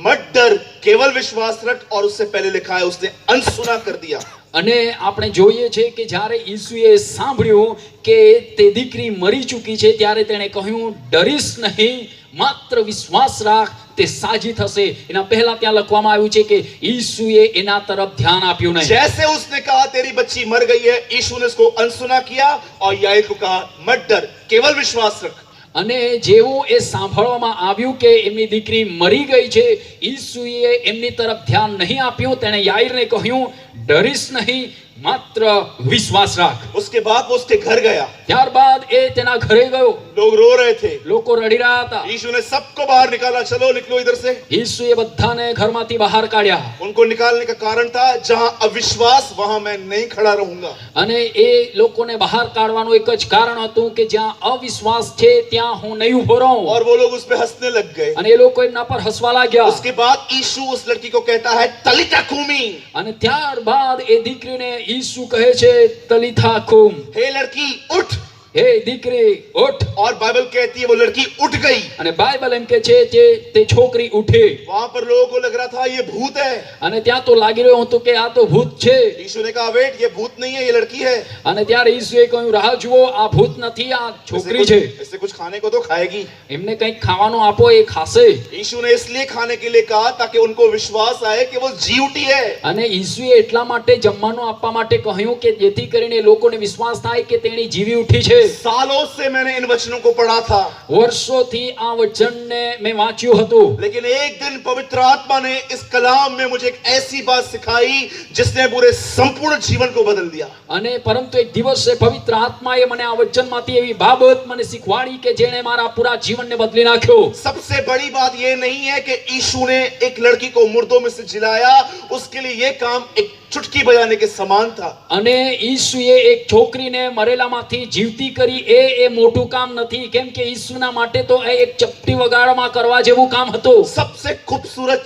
A: मत डर, केवल विश्वास रख। और उससे पहले लिखा है उसने अनसुना कर दिया।
B: અને આપણે જોઈએ છે કે જ્યારે ઈસુએ સાંભળ્યું કે તે દીકરી મરી ચૂકી છે ત્યારે તેણે કહ્યું ડરીશ નહીં, માત્ર વિશ્વાસ રાખ, તે સાજી થશે. એના પહેલા ત્યાં લખવામાં આવ્યું છે કે ઈસુએ એના તરફ ધ્યાન આપ્યું નહીં.
A: जैसे उसने कहा तेरी बच्ची मर गई है, यीशु ने उसको अनसुना किया और याईर को कहा मत डर, केवल विश्वास रख।
B: અને જેવું એ સાંભળવામાં આવ્યું કે એમની દીકરી મરી ગઈ છે, ઈસુએ એમની તરફ ધ્યાન નહીં આપ્યું. તેણે યાઈરને કહ્યું ડરીશ નહીં, માત્ર વિશ્વાસ રાખ.
A: उसके बाद वो उसके घर गया।
B: ત્યારબાદ એ તેના ઘરે ગયો.
A: लोग रो रहे थे,
B: લોકો રડી રહ્યા હતા.
A: यीशु ने सबको बाहर निकाला, चलो निकलो इधर से।
B: ઈસુએ બધાને ઘરમાંથી બહાર કાઢ્યા.
A: उनको निकालने का कारण था जहां अविश्वास वहां मैं नहीं खड़ा रहूंगा।
B: અને એ લોકોને બહાર કાઢવાનું એક જ કારણ હતું કે જ્યાં અવિશ્વાસ છે ત્યાં હું નહીં ઉભો રહું.
A: और वो लोग उस पे हंसने लग गए।
B: અને એ લોકો એમના પર હસવા लाग्યા.
A: उसके बाद यीशु उस लड़की को कहता है तलिता कूमी,
B: અને ત્યારબાદ એ દીકરીને ઈસુ કહે છે તલિથા કુમ,
A: हे लड़की उठ।
B: હે દીકરી ઉઠ.
A: और बाइबल कहती है वो लड़की उठ गई।
B: અને બાઇબલ એમ કહે છે કે તે છોકરી ઉઠી.
A: वहां पर लोगों को लग रहा था ये भूत है।
B: અને ત્યાં તો લાગી રહ્યું હતું કે આ તો ભૂત છે.
A: यीशु ने कहा वेट, ये भूत नहीं है, ये लड़की है।
B: અને ત્યારે ઈસુએ કહ્યું રાહ જુઓ, આ ભૂત નથી, આ છોકરી છે.
A: इससे कुछ खाने को तो खाएगी।
B: એમને કંઈક ખાવાનું આપો, એ ખાશે.
A: यीशु ने इसलिए खाने के लिए कहा ताकि उनको विश्वास आए कि वो जी उठी है।
B: અને ઈસુએ એટલા માટે જમવાનું આપવા માટે કહ્યું કે જેથી કરીને લોકોને વિશ્વાસ થાય કે તેણી જીવી ઉઠી છે.
A: सालों से मैंने इन वचनों को पढ़ा था,
B: વર્ષોથી આ વચનને મેં વાંચ્યું હતું.
A: लेकिन एक दिन पवित्र आत्मा ने इस कलाम में मुझे एक ऐसी बात सिखाई जिसने पूरे संपूर्ण जीवन को बदल दिया।
B: અને પરંતુ એક દિવસે પવિત્ર આત્માએ મને આ વચનમાંથી એવી બાબત મને શીખવાડી કે જેણે મારા પૂરા જીવનને બદલી નાખ્યો.
A: सबसे बड़ी बात ये नहीं है कि यीशु ने एक लड़की को मुर्दों में से जिलाया, उसके लिए ये काम एक चुटकी बजाने के समान था।
B: અને ઈસુએ એક છોકરીને મરેલામાંથી જીવતી કરી, એ મોટું કામ નથી, કેમ કે ઈસુના માટે તો એ એક ચપટી વગાડમાં કરવા જેવું કામ હતું.
A: सबसे खूबसूरत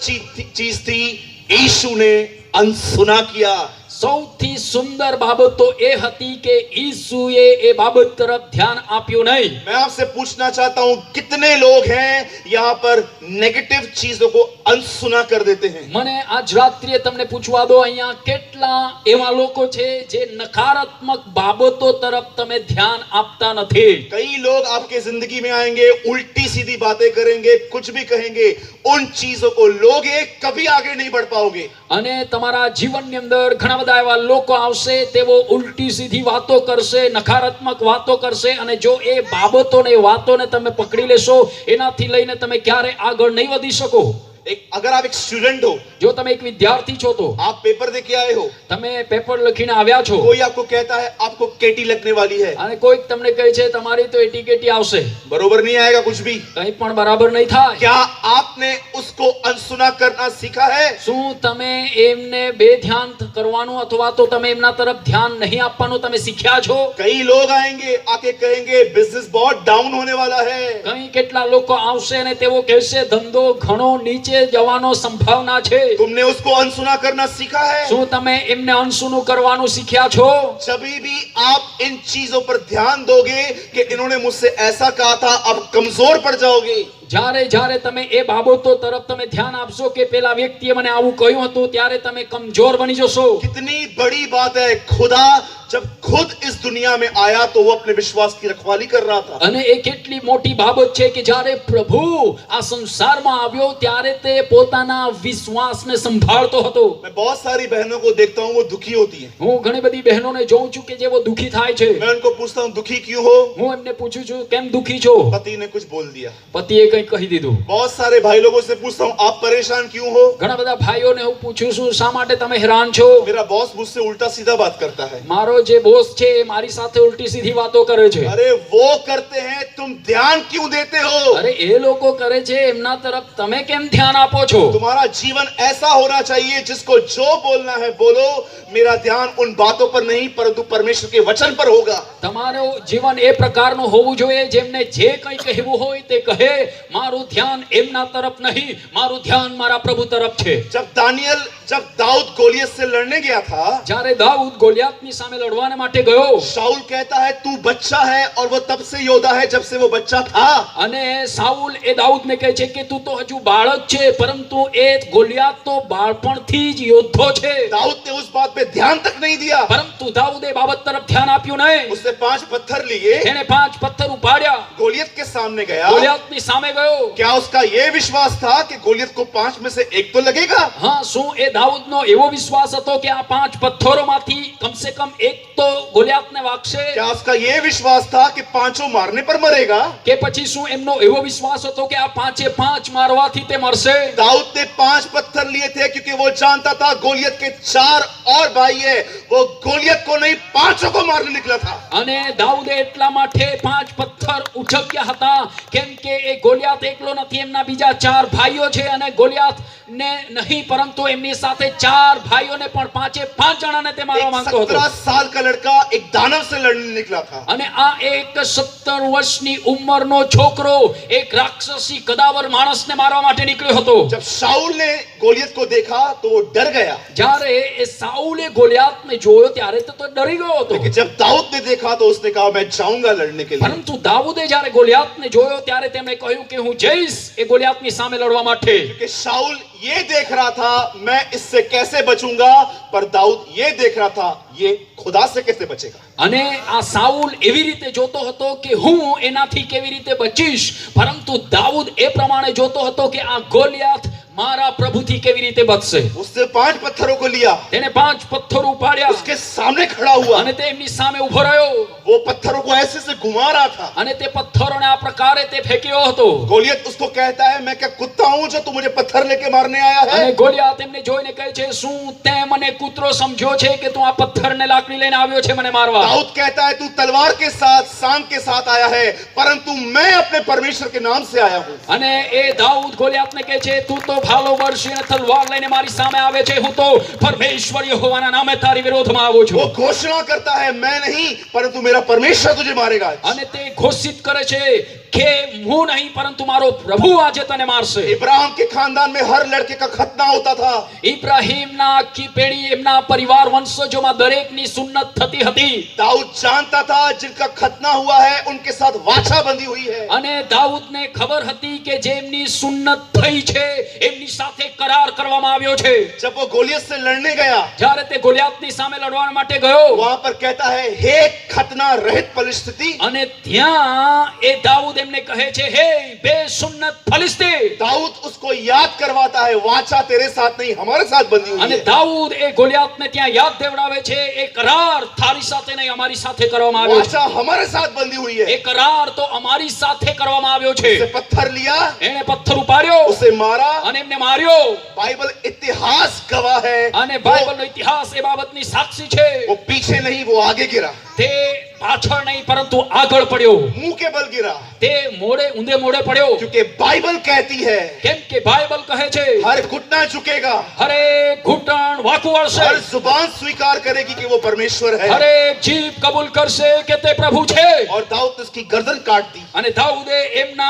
A: चीज थी यीशु ने अनसुना किया।
B: સૌથી સુંદર બાબત તો એ હતી કે ઈસુએ એ બાબત તરફ ધ્યાન આપ્યું નહીં.
A: मैं आपसे पूछना चाहता हूं कितने लोग हैं यहाँ पर नेगेटिव चीजों को अनसुना कर देते हैं।
B: મને આજ રાત્રિએ તમને પૂછવા દો, અહીંયા કેટલા એવા લોકો છે જે નકારાત્મક બાબતો તરફ તમે ધ્યાન આપતા નથી.
A: कई लोग आपके जिंदगी में आएंगे, उल्टी सीधी बातें करेंगे, कुछ भी कहेंगे, उन चीजों को लोगे, कभी आगे नहीं बढ़ पाओगे।
B: અને તમારા જીવનની અંદર ઘણા બધા એવા લોકો આવશે, તેઓ ઉલટી સીધી વાતો કરશે, નકારાત્મક વાતો કરશે, અને જો એ બાબતોને વાતોને તમે પકડી લેશો, એનાથી લઈને તમે ક્યારે આગળ નહીં વધી શકો.
A: अगर आप एक स्टूडेंट हो,
B: જો તમે એક વિદ્યાર્થી છો તો
A: आप पेपर दे के आए हो,
B: તમે પેપર લખીને આવ્યા છો,
A: कोई आपको कहता है आपको केटी लगने वाली है,
B: અને કોઈક તમને કહે છે તમારી તો એટીકેટી આવશે,
A: बरोबर नहीं आएगा कुछ भी।
B: કંઈ પણ બરાબર નહીં થાય.
A: क्या आपने उसको अनसुना करना सीखा है?
B: શું તમે એમને બેધ્યાન કરવાનું અથવા તો તમે એમના તરફ ધ્યાન નહીં આપવાનું તમે શીખ્યા છો?
A: कई लोग आएंगे, आके कहेंगे बिजनेस बहुत डाउन होने वाला है।
B: કઈ કેટલા લોકો આવશે અને તેઓ કહેશે ધંધો ઘણો નીચે જવાનો સંભાવના છે.
A: तुमने उसको अनसुना करना सीखा है?
B: શું તમે એમને અનસુનું કરવાનું શીખ્યા છો?
A: जब भी आप इन चीजों पर ध्यान दोगे कि इन्होंने मुझसे ऐसा कहा था, अब कमजोर पड़ जाओगे।
B: જ્યારે જ્યારે તમે એ બાબતો તરફ તમે ધ્યાન આપશો કે પેલા વ્યક્તિએ મને આવું કહ્યું હતું, ત્યારે તમે કમજોર બની જશો।
A: कितनी बड़ी बात है, खुदा जब खुद इस दुनिया में आया तो वो अपने विश्वास की रखवाली कर रहा था।
B: અને એ કેટલી મોટી બાબત છે કે જ્યારે પ્રભુ આ સંસારમાં આવ્યો ત્યારે તે પોતાના વિશ્વાસને સંભાળતો હતો।
A: मैं बहुत सारी बहनों को देखता हूँ, वो दुखी होती हैं।
B: હું ઘણી બધી બહેનોને જોઉં છું કે જેઓ દુખી થાય છે।
A: मैं उनको पूछता हूँ, दुखी क्यों हो?
B: હું એમને પૂછું છું કેમ દુખી છો?
A: पति ने कुछ बोल दिया।
B: પતિએ કંઈ કહી દીધું।
A: बहुत सारे भाई लोगों से पूछता हूँ, आप परेशान क्यों हो?
B: ઘણા બધા ભાઈઓને હું પૂછું છું શા માટે તમે હેરાન છો?
A: मेरा बॉस मुझसे उल्टा सीधा बात करता है।
B: મારો જે બોસ છે એ મારી સાથે ઉલટી સીધી વાતો કરે છે।
A: अरे वो करते हैं, तुम ध्यान क्यों देते हो?
B: અરે એ લોકો કરે છે એમના તરફ તમે કેમ ધ્યાન આપો છો?
A: तुम्हारा जीवन ऐसा होना चाहिए जिसको जो बोलना है बोलो, मेरा ध्यान उन बातों पर नहीं परंतु परमेश्वर के वचन पर होगा।
B: તમારું જીવન એ પ્રકારનું હોવું જોઈએ જેમને જે કંઈ કહેવું હોય તે કહે, મારું ધ્યાન એમના તરફ નહીં, મારું ધ્યાન મારા પ્રભુ તરફ છે।
A: जब दाऊद गोलियत से लड़ने गया था,
B: જ્યારે દાઉદ ગોલિયાતની સામે લડવાને માટે ગયો
A: शाऊल कहता है तू बच्चा है, और वो तब से योद्धा है जब से वो बच्चा था।
B: અને સાઉલ એ દાઉદને કહે છે કે તું તો હજુ બાળક છે, પરંતુ એ ગોલિયાત તો બાળપણથી જ યોદ્ધો છે।
A: दाऊद ने उस बात पे ध्यान तक नहीं दिया।
B: પરંતુ દાઉદે બાબત તરફ ધ્યાન આપ્યું નહીં।
A: उसने 5 पत्थर लिए,
B: એને 5 પથ્થર ઉપાડ્યા,
A: गोलियत के सामने गया।
B: ગોલિયાતની સામે ગયો।
A: क्या उसका ये विश्वास था कि गोलियत को 5 में से एक तो लगेगा?
B: હા, શું એ દાઉદનો એવો વિશ્વાસ હતો કે આ 5 પથ્થરોમાંથી કમસે કમ એક તો ગોલિયાતને વાગશે?
A: क्या उसका ये विश्वास था कि पांचों मारने पर मरेगा?
B: કે પછી શું એમનો એવો વિશ્વાસ હતો કે આ 5 મારવાથી તે મરશે?
A: दाऊद ने 5 पत्थर लिए थे क्योंकि वो जानता था गोलियत के 4 और भाई है, वो गोलियत को नहीं 5 को मारने निकला था।
B: અને દાઉદે એટલા માટે 5 પથ્થર ઉઠાવ્યા હતા કેમ કે એ ગોલિયાત એકલો નથી, એમના બીજા 4 ભાઈઓ છે, અને ગોલિયાત ને નહીં પરંતુ એમની સાથે 4 ભાઈઓને પણ 5 જણાને તે મારવા માંગતો હતો।
A: 17 साल का लड़का एक दानव से लड़ने निकला था।
B: અને આ એક 17 વર્ષની ઉંમરનો છોકરો એક રાક્ષસી કદાવર માણસને મારવા માટે નીકળ્યો હતો।
A: जब शाऊल ने गोलियत को देखा तो वो डर गया,
B: જ્યારે એ સાઉલે ગોલિયાતને જોયો ત્યારે તો ડરી ગયો હતો।
A: लेकिन जब दाऊद ने देखा तो उसने कहा मैं जाऊंगा लड़ने के लिए।
B: પરંતુ દાઉદે જ્યારે ગોલિયાતને જોયો ત્યારે તેમણે કહ્યું કે હું જઈશ એ ગોલિયાતની સામે લડવા માટે।
A: क्योंकि शाऊल ये देख रहा था मैं इससे कैसे बचूंगा, पर दाऊद ये देख रहा था ये खुदा से कैसे बचेगा।
B: અને આ સાઉલ એવી રીતે જોતો હતો કે હું એનાથી કેવી રીતે બચીશ, પરંતુ દાઉદ એ પ્રમાણે જોતો હતો કે આ ગોલિયાત મારા પ્રભુથી કેવી રીતે બચશે।
A: उसने 5 पत्थरों को लिया,
B: તેને 5 પથ્થરો ઉપાડ્યા
A: उसके सामने खड़ा हुआ,
B: અને તે એમની સામે ઊભો રહ્યો
A: वो पत्थरों को ऐसे से घुमा रहा था।
B: અને તે પથ્થરોને આ પ્રકારે તે ફેંક્યો હતો।
A: गोलियत उसको कहता है मैं क्या कुत्ता हूं जो तू मुझे पत्थर लेके मारने आया है?
B: અને ગોલિયાત એમને જોઈને કહે છે શું તે મને કૂતરો સમજ્યો છે કે તું આ પથ્થરને લાકડી લઈને આવ્યો છે મને મારવા?
A: दाऊद कहता है तू तलवार के साथ सांप के साथ आया है, परंतु मैं अपने परमेश्वर के नाम से आया हूं।
B: અને એ દાઉદ ગોલિયાતને કહે છે તું તો ભાલો વર્ષી અને તલવાર લઈને મારી સામે આવે છે, હું તો પરમેશ્વર યહોવાના નામે તારી વિરોધમાં આવું
A: वो
B: છું।
A: घोषणा करता है मैं नहीं परंतु मेरा परमेश्वर तुझे मारेगा।
B: અને તે ઘોષિત કરે છે કે હું નહીં પરંતુ મારો પ્રભુ આજે તને મારશે।
A: इब्राहिम के खानदान में हर लड़के का खतना होता था।
B: ઇબ્રાહીમના આખી પેઢી એમના પરિવાર વંશજોમાં દરેકની સુન્નત થતી હતી।
A: दाऊद जानता था जिनका खतना हुआ है उनके साथ वाचा बंधी हुई है।
B: અને દાઉદને ખબર હતી કે જેમની સુન્નત થઈ છે એમની સાથે કરાર કરવામાં આવ્યો છે।
A: जब वो गोलियत से लड़ने गया
B: જ્યારે તે ગોલિયાતની સામે લડવા માટે ગયો
A: वहां पर कहता है हे खतना रहित फलिस्ती।
B: અને ત્યાં એ દાઉદ એમને કહે છે હે બે સુન્નત ફલિસ્તી।
A: दाऊद उसको याद करवाता है वाचा तेरे साथ नहीं हमारे साथ बंधी हुई
B: અને
A: है।
B: દાઉદ એ ગોલિયાતને ત્યાં યાદ દેવડાવે છે એ કરાર તારી સાથે નહીં અમારી સાથે કરવામાં આવ્યો છે।
A: वाचा हमारे साथ बंधी हुई है।
B: એ કરાર તો અમારી સાથે કરવામાં આવ્યો છે।
A: उसे पत्थर लिया,
B: એણે પથ્થર ઉપાડ્યો
A: उसे मारा।
B: અને એમને માર્યો।
A: बाइबल इतिहास गवाह है,
B: અને બાઇબલનો ઇતિહાસ એ બાબતની સાક્ષી છે।
A: वो पीछे नहीं वो आगे गिरा,
B: તે પાછળ નહીં પરંતુ આગળ પડ્યો।
A: मुंह के बल गिरा,
B: તે ઊંધે મોઢે પડ્યો।
A: क्योंकि बाइबल कहती है
B: કેમ કે બાઇબલ કહે છે
A: हर घुटना झुकेगा,
B: હરેક ઘૂંટણ વાકું
A: हर
B: વળશે,
A: जुबान स्वीकार करेगी कि वो परमेश्वर है।
B: હરેક જીભ કબૂલ કરશે કે તે પ્રભુ છે।
A: और दाऊद ने उसकी गर्दन काट दी।
B: અને દાઉદે એમના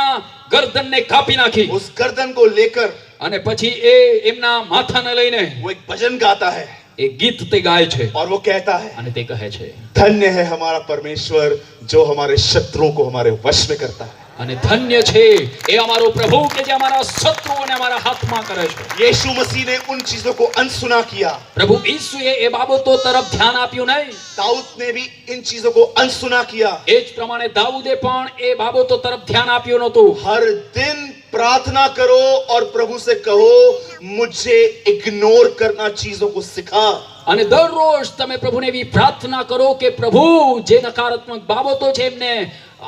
B: ગરદનને કાપી નાખી।
A: उस गर्दन को लेकर
B: અને પછી એ એમના માથાને લઈને
A: वो एक भजन गाता है
B: એ ગીત તે ગાય છે
A: और वो कहता है,
B: અને તે કહે છે
A: धन्य है हमारा परमेश्वर जो हमारे शत्रुओं को हमारे वश में करता है।
B: અને ધન્ય છે એ અમારો પ્રભુ કે જે અમારા શત્રુઓને અમારા હાથમાં કરે છે।
A: यीशु मसीह ने उन चीजों को अनसुना किया,
B: પ્રભુ ઈસુએ એ બાબતો તરફ ધ્યાન આપ્યું નહીં।
A: दाऊद ने भी इन चीजों को अनसुना किया।
B: એ જ પ્રમાણે દાઉદે પણ એ બાબતો તરફ ધ્યાન આપ્યું નહોતું।
A: हर दिन प्रार्थना करो और प्रभु से कहो मुझे इग्नोर करना चीजों को सिखा।
B: અને દરરોજ તમે પ્રભુને એવી પ્રાર્થના કરો કે પ્રભુ જે નકારાત્મક બાબતો છે એમને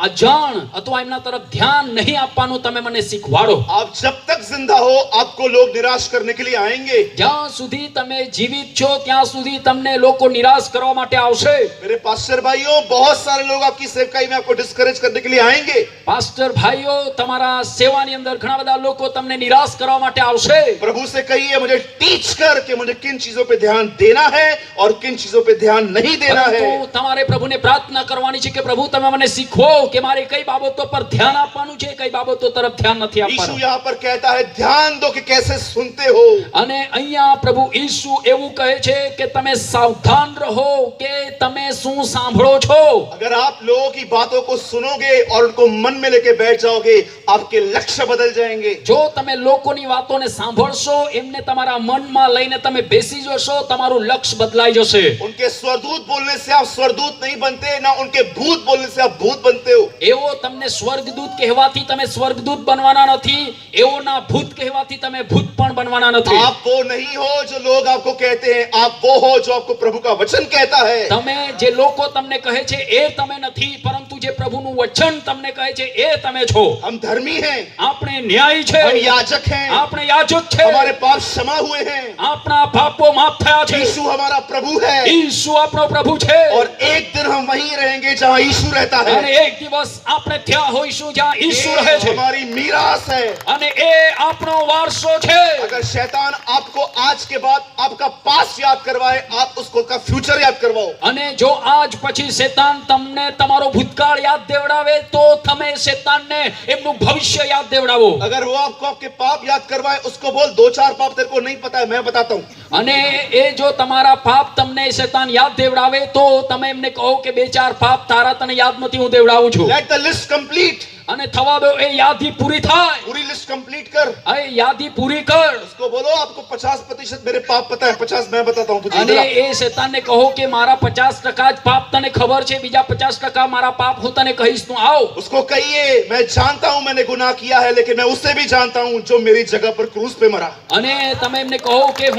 B: અજાણ અથવા એમના તરફ ધ્યાન નહીં આપવાનું તમે મને શીખવાડો।
A: आप जब तक जिंदा हो आपको लोग निराश करने के लिए आएंगे।
B: જ્યાં સુધી તમે જીવિત છો ત્યાં સુધી તમને લોકો નિરાશ કરવા માટે આવશે।
A: मेरे पास्टर भाइयों, बहुत सारे लोग आपकी सेवकाई में आपको डिस्करेज करने के लिए आएंगे।
B: પાસ્ટર ભાઈઓ તમારા સેવાની અંદર ઘણા બધા લોકો તમને નિરાશ કરવા માટે આવશે।
A: प्रभु से कहिए मुझे टीच कर कि मुझे किन चीजों पे ध्यान देना है और किन चीजों पे ध्यान नहीं देना है।
B: પરંતુ તમારે પ્રભુને પ્રાર્થના કરવાની છે કે પ્રભુ તમે મને શીખવો કે મારે કઈ બાબતો પર ધ્યાન આપવાનું છે કઈ બાબતો તરફ ધ્યાન નથી
A: यीशु
B: આપવાનું।
A: यहाँ पर कहता है ध्यान दो कि कैसे सुनते हो।
B: અને અહીંયા પ્રભુ ઈસુ એવું કહે છે કે તમે સાવધાન રહો કે તમે શું સાંભળો છો।
A: अगर आप लोगों की बातों को सुनोगे और उनको मन में लेके बैठ जाओगे आपके लक्ष्य बदल जाएंगे।
B: જો તમે લોકોની વાતોને સાંભળશો એમને તમારા મનમાં લઈને તમે બેસી જશો તમારું લક્ષ્ય બદલાઈ જશે।
A: उनके स्वरदूत बोलने से आप स्वरदूत नहीं बनते, ना उनके भूत बोलने से आप भूत बनते हो।
B: એવો તમને સ્વર્ગદૂત કહેવાથી તમે સ્વર્ગદૂત બનવાના નથી, એવો ના ભૂત કહેવાથી તમે ભૂત પણ બનવાના નથી।
A: आप वो नहीं हो जो लोग आपको कहते हैं, आप वो हो जो आपको प्रभु का वचन कहता है।
B: તમે જે લોકો તમને કહે છે એ તમે નથી, પરંતુ જે પ્રભુનું વચન તમને કહે છે એ તમે છો।
A: हम धर्मी हैं,
B: આપણે ન્યાયી છે,
A: हम याजक हैं,
B: આપણે યાજક છે,
A: हमारे पाप क्षमा हुए हैं,
B: આપણા પાપો માફ થયા છે।
A: यीशु हमारा प्रभु है
B: ઈસુ આપણો પ્રભુ છે
A: और एक दिन हम वहीं रहेंगे जहाँ यीशु रहता
B: અને
A: है।
B: એક દિવસ આપણે ત્યાં હોઈશું જ્યાં ઈસુ રહે
A: ये
B: છે
A: हमारी मीरास है।
B: અને એ આપણો વારસો છે।
A: अगर शैतान आपको आज के बाद आपका पास याद करवाए, आप उसको का फ्यूचर याद करवाओ।
B: અને જો આજ પછી શેતાન તમને તમારો ભૂતકાળ યાદ દેવડાવે તો તમે શેતાનને એમનું ભવિષ્ય યાદ દેવડાવો।
A: अगर वो आपको आपके पाप याद करवाए, उसको बोल 2-4 पाप तेरे को नहीं पता है, मैं बताता हूँ।
B: અને એ જો તમારા પાપ તમને શેતાન યાદ દેવડાવે તો તમે એમને કહો કે 2-4 પાપ તારા તને યાદ નથી હું દેવડાવું છું।
A: Let the list complete।
B: અને થવા દો એ યાદી પૂરી થાય।
A: पूरी लिस्ट कंप्लीट कर।
B: એ યાદી પૂરી કર
A: उसको बोलो आपको 50% मेरे पाप पता है, 50 मैं बताता हूँ तुझे।
B: અને
A: इधर आ।
B: એ શેતાનને કહો કે મારા 50% જ પાપ તને ખબર છે, બીજા 50% મારા પાપ હું તને કહીશ, તું આવ।
A: उसको कहिए मैं जानता हूँ मैंने गुनाह किया है, लेकिन मैं उससे भी जानता हूँ जो मेरी जगह पर क्रूस पे मरा।
B: અને તમે એમને કહો કે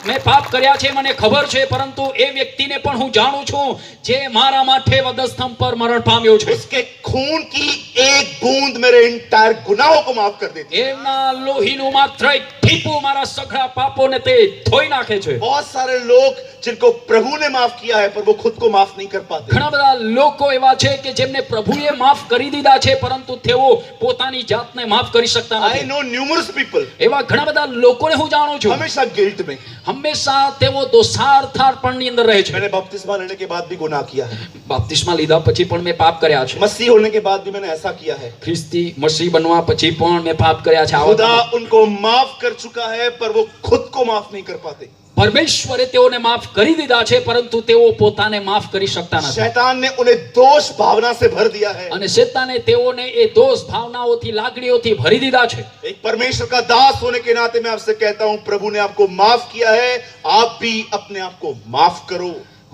B: મેં પાપ કર્યા છે મને ખબર છે, પરંતુ એ વ્યક્તિને પણ હું જાણું છું જે મારા માટે વધસ્તંભ પર મરણ પામ્યો છે।
A: उसके खून की एक बूंद मेरे इंटायर गुनाहों को माफ कर देती है।
B: એમના લોહીનું માત્ર એક ટીપું મારા સઘળા પાપોને તે ધોઈ નાખે છે।
A: बहुत सारे लोग जिनको प्रभु ने माफ किया है पर वो खुद को माफ नहीं कर पाते।
B: ઘણા બધા લોકો એવા છે કે જેમને પ્રભુએ માફ કરી દીધા છે પરંતુ તેઓ પોતાની જાતને માફ કરી શકતા
A: I
B: નથી।
A: know numerous people,
B: એવા ઘણા બધા લોકોને હું જાણું છું
A: हमेशा गिल्ट में।
B: હંમેશા તેઓ દોષાર્થાર્પણની અંદર રહે છે।
A: मैंने बपतिस्मा लेने के बाद भी गुनाह किया है,
B: બાપ્તિસ્મા લીધા પછી પણ મેં પાપ કર્યા છે,
A: मसीह होने के बाद भी मैंने ऐसा किया है।
B: ખ્રિસ્તી મસીહ બનવા પછી પણ મેં પાપ કર્યા છે।
A: खुदा
B: આવા
A: उनको माफ कर चुका है पर वो खुद को माफ नहीं कर पाते।
B: પરમેશ્વરે તેઓને માફ કરી દીધા છે પરંતુ તેઓ પોતાને માફ કરી શકતા નથી।
A: शैतान ने उन्हें दोष भावना से भर दिया है।
B: અને શેતાને તેઓને એ દોષ ભાવનાઓથી લાગણીઓથી ભરી દીધા છે।
A: एक परमेश्वर का दास होने के नाते मैं आपसे कहता हूं, प्रभु ने आपको माफ किया है, आप भी अपने आप को माफ करो।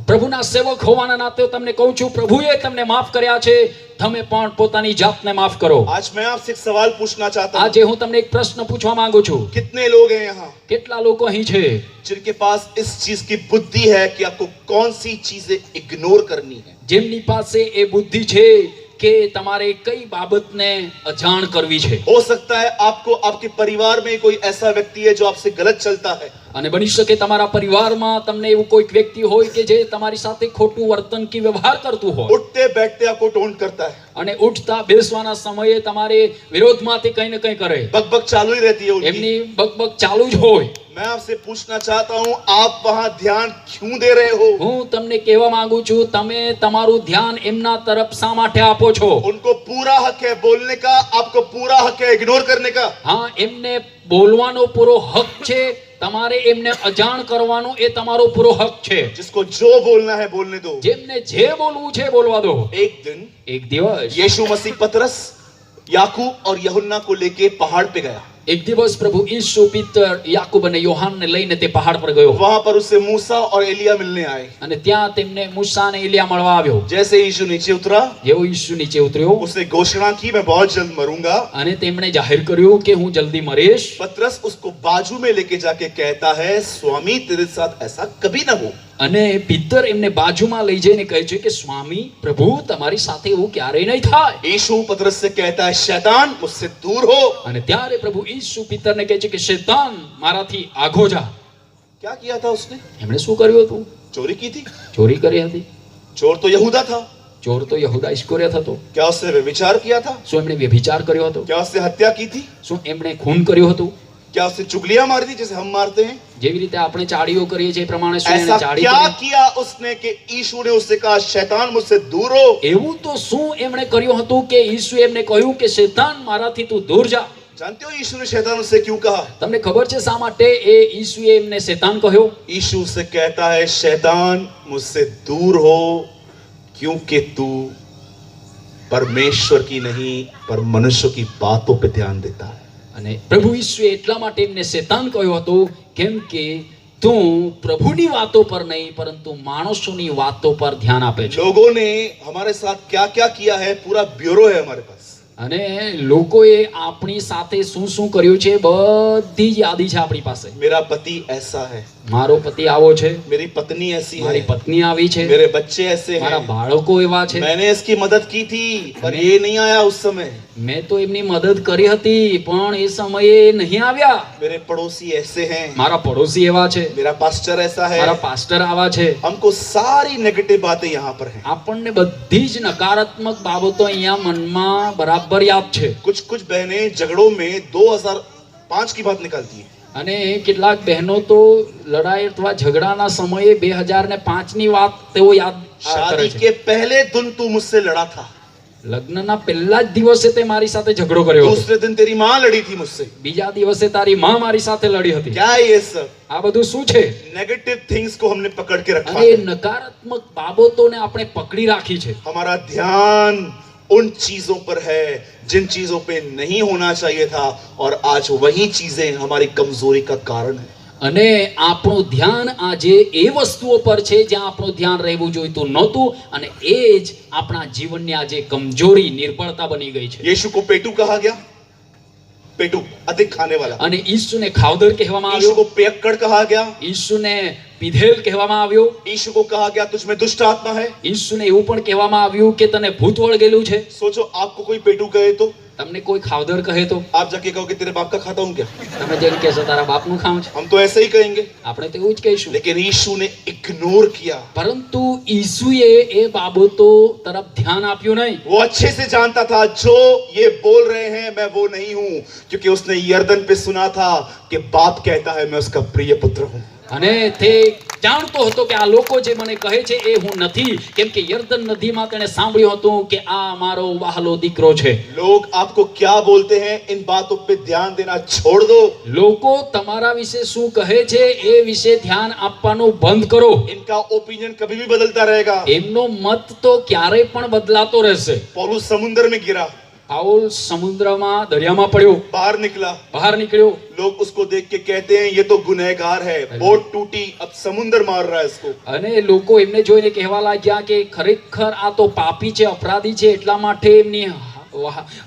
B: પ્રભુના સેવક હોવાના નાતે હું તમને કહું છું પ્રભુએ તમને માફ કર્યા છે, તમે પણ પોતાની જાતને માફ કરો।
A: आज मैं आपसे एक सवाल पूछना चाहता हूं,
B: આજે હું તમને એક પ્રશ્ન પૂછવા માંગુ છું,
A: कितने लोग हैं यहाँ
B: કેટલા લોકો અહીં છે
A: जिनके पास इस चीज की बुद्धि है कि आपको कौन सी चीजें इग्नोर करनी है?
B: જેમની પાસે એ બુદ્ધિ છે કે તમારે કઈ બાબતને અજાણ કરવી છે।
A: हो सकता है आपको आपके परिवार में कोई ऐसा व्यक्ति है जो आपसे गलत चलता है,
B: અને બની શકે તમારા પરિવારમાં તમને એવું કોઈક વ્યક્તિ હોય કે જે તમારી સાથે ખોટું વર્તન કે વ્યવહાર કરતું હોય
A: उठते बैठते आपको टोंट करता है,
B: અને ઉઠતા બેસવાના સમયે તમારે વિરોધમાં તે કંઈ ને કંઈ કરે
A: बकबक चालू ही रहती है उनकी।
B: એમની બકબક ચાલુ જ હોય
A: मैं आपसे पूछना चाहता हूँ, आप वहां ध्यान क्यों दे रहे हो?
B: હું તમને કહેવા માંગુ છું તમે તમારું ધ્યાન એમના તરફ શા માટે આપો છો
A: उनको पूरा हक है बोलने का, आपको पूरा हक है इग्नोर करने का।
B: હા એમને બોલવાનો પૂરો હક છે તમારે એમને અજાણ કરવાનો એ તમારો પૂરો હક છે
A: जिसको जो बोलना है बोलने दो।
B: જેમને જે બોલવું છે બોલવા દો
A: एक दिन
B: એક દિવસ
A: यीशु मसीह पतरस, याकूब और यूहन्ना को लेके पहाड़ पे गया।
B: એક દિવસ પ્રભુ ઈસુ પિતર યાકૂબ અને યોહાનને લઈને તે પહાડ પર ગયો
A: वहां पर उससे मूसा और एलिया मिलने आए।
B: અને ત્યાં તેમને મૂસા અને એલિયા મળવા આવ્યો
A: जैसे यीशु नीचे उतरा,
B: જેવો ઈસુ નીચે ઉતર્યો
A: उसने घोषणा की, मैं बहुत जल्द मरूंगा।
B: અને તેમણે જાહેર કર્યું કે હું જલ્દી મરીશ
A: पतरस उसको बाजू में लेके जाके कहता है, स्वामी तेरे साथ ऐसा कभी ना हो।
B: અને પિતર એમને બાજુમાં લઈ જઈને કહે છે કે સ્વામી પ્રભુ તમારી સાથે એવું ક્યારેય નહીં થાય
A: यीशु पतरस से कहता है, शैतान मुझसे दूर हो।
B: અને ત્યારે પ્રભુ ઈસુ પિતરને કહે છે કે શૈતાન મારાથી આગો જા
A: क्या किया था उसने?
B: એમણે શું કર્યું હતું
A: चोरी की थी।
B: ચોરી કરી હતી
A: चोर तो यहूदा था।
B: ચોર તો યહૂદા ઇસ્કોરિયત હતો
A: क्या उसने व्यभिचार किया था?
B: શું એમણે વ્યભિચાર કર્યો હતો
A: क्या उसने हत्या की थी?
B: શું એમણે ખૂન કર્યું હતું
A: क्या उसने चुगलियां मारी थी जैसे हम मारते हैं?
B: જેવી રીતે આપણે ચાડીઓ કરીએ છીએ એ પ્રમાણે શું
A: ऐसा
B: એણે ચાડી
A: क्या
B: કરી?
A: किया उसने कि यीशु ने उससे कहा, शैतान मुझसे दूर हो।
B: એવું તો શું એમણે કર્યું હતું કે ઈસુએ એમને કહ્યું કે શૈતાન મારાથી તું દૂર જા
A: जानते हो यीशु ने शैतान उससे क्यों कहा?
B: તમને ખબર છે શા માટે એ ઈસુએ એમને શૈતાન કહ્યો
A: यीशु उससे कहता है, शैतान मुझसे दूर हो, क्योंकि तू परमेश्वर की नहीं पर मनुष्य की बातों पे ध्यान देता है।
B: અને પ્રભુ ઈસુએ એટલા માટે એમને શૈતાન કહ્યું હતું કેમ કે તું પ્રભુની વાતો પર નહીં પરંતુ માણસોની વાતો પર ध्यान આપે છે
A: लोगों ने हमारे साथ क्या क्या किया है पूरा ब्यूरो है हमारे पास।
B: અને લોકોએ આપણી સાથે શું શું કર્યું છે બધી જ યાદી છે આપણી પાસે
A: मेरा पति ऐसा है,
B: મારો પતિ આવો છે
A: मेरी पत्नी ऐसी
B: મારી
A: है,
B: પત્ની આવી છે
A: मेरे बच्चे ऐसे
B: મારા
A: हैं।
B: બાળકો એવા છે
A: मैंने इसकी मदद की थी पर ये नहीं आया उस समय।
B: મેં તો એમની મદદ કરી હતી પણ એ સમયે નહીં આવ્યા
A: मेरे पड़ोसी ऐसे हैं,
B: મારા પડોશી એવા છે
A: मेरा पास्टर ऐसा है।
B: મારા પાસ્ટર આવા છે
A: हमको सारी नेगेटिव बातें यहाँ पर हैं।
B: આપણને બધી જ નકારાત્મક બાબતો અહીંયા મનમાં બરાબર યાદ છે
A: कुछ कुछ बहनें झगड़ों में 2005 की बात निकालती हैं।
B: અને કેટલાક બહેનો તો લડાઈ અથવા ઝઘડાના સમયે 2005 ની વાત તેઓ યાદ કરે
A: शादी
B: છે
A: के पहले दिन तू मुझसे लड़ा था,
B: લગ્નના પહેલા જ દિવસે તે મારી સાથે ઝઘડો કર્યો હતો
A: दूसरे दिन तेरी माँ लड़ी थी मुझसे।
B: બીજા દિવસે તારી માં મારી સાથે લડી હતી
A: क्या है ये सब?
B: આ બધું શું છે
A: नेगेटिव थिंग्स को हमने पकड़ के रखा
B: અને
A: है।
B: નકારાત્મક બાબતોને આપણે પકડી રાખી છે
A: हमारा ध्यान उन चीजों पर है जिन चीजों पे नहीं होना चाहिए था, और आज वही चीजें हमारी कमजोरी का कारण है।
B: અને આપણું ધ્યાન આજે એ વસ્તુઓ પર છે જ્યાં આપણું ધ્યાન રહેવું જોઈતું નહોતું અને એ જ આપણા જીવનની આજે કમજોરી નિર્બળતા બની ગઈ છે
A: यीशु को पेटू कहा गया, पेटू अधिक खाने वाला।
B: અને ઈસુને ખાવદર કહેવામાં
A: यीशु
B: આવ્યો
A: को पियक्कड़ कहा गया।
B: ઈસુને પીધેલ કહેવામાં આવ્યો
A: यीशु को कहा गया तुझ में दुष्ट आत्मा है।
B: ઈસુને એવું પણ કહેવામાં આવ્યું કે તને ભૂત વળગેલું છે
A: सोचो आपको कोई पेटू कहे तो
B: તમને કોઈ ખાવદર કહે તો
A: आप जाके कहो कि तेरे बाप का खाता हूं क्या?
B: તમે જેમ કહેશો તારા બાપનું ખાઉં છે
A: हम तो ऐसे ही कहेंगे।
B: આપણે તો એવું જ કહીશું
A: लेकिन यीशु ने इग्नोर किया।
B: પરંતુ ઈસુએ એ બાબતો તરફ ધ્યાન આપ્યું નહીં
A: वो अच्छे से जानता था जो ये बोल रहे हैं मैं वो नहीं हूं, क्योंकि उसने यर्दन पे सुना था कि बाप कहता है मैं उसका प्रिय पुत्र हूं।
B: અને તે જાણતો હતો કે આ લોકો જે મને કહે છે એ હું નથી કેમ કે યર્દન નદીમાં તેણે સાંભળ્યું હતું કે આ મારો વહાલો દીકરો છે
A: लोग आपको क्या बोलते हैं इन बातों पे ध्यान देना छोड़ दो।
B: લોકો તમારા વિશે શું કહે છે એ વિશે ધ્યાન આપવાનું બંધ કરો
A: इनका ओपिनियन कभी भी बदलता रहेगा।
B: એમનો મત તો ક્યારેય પણ બદલાતો રહેશે
A: पौलुस समुद्र में गिरा,
B: પાઉલ સમુદ્રમાં દરિયામાં પડ્યો
A: बाहर निकला,
B: બહાર નીકળ્યો
A: लोग उसको देख के कहते हैं ये तो गुनहगार है, बोट टूटी अब समुद्र मार रहा है इसको।
B: અને લોકો એમને જોઈને કહેવા લાગ્યા કે ખરેખર આ તો પાપી છે અપરાધી છે એટલા માટે એમની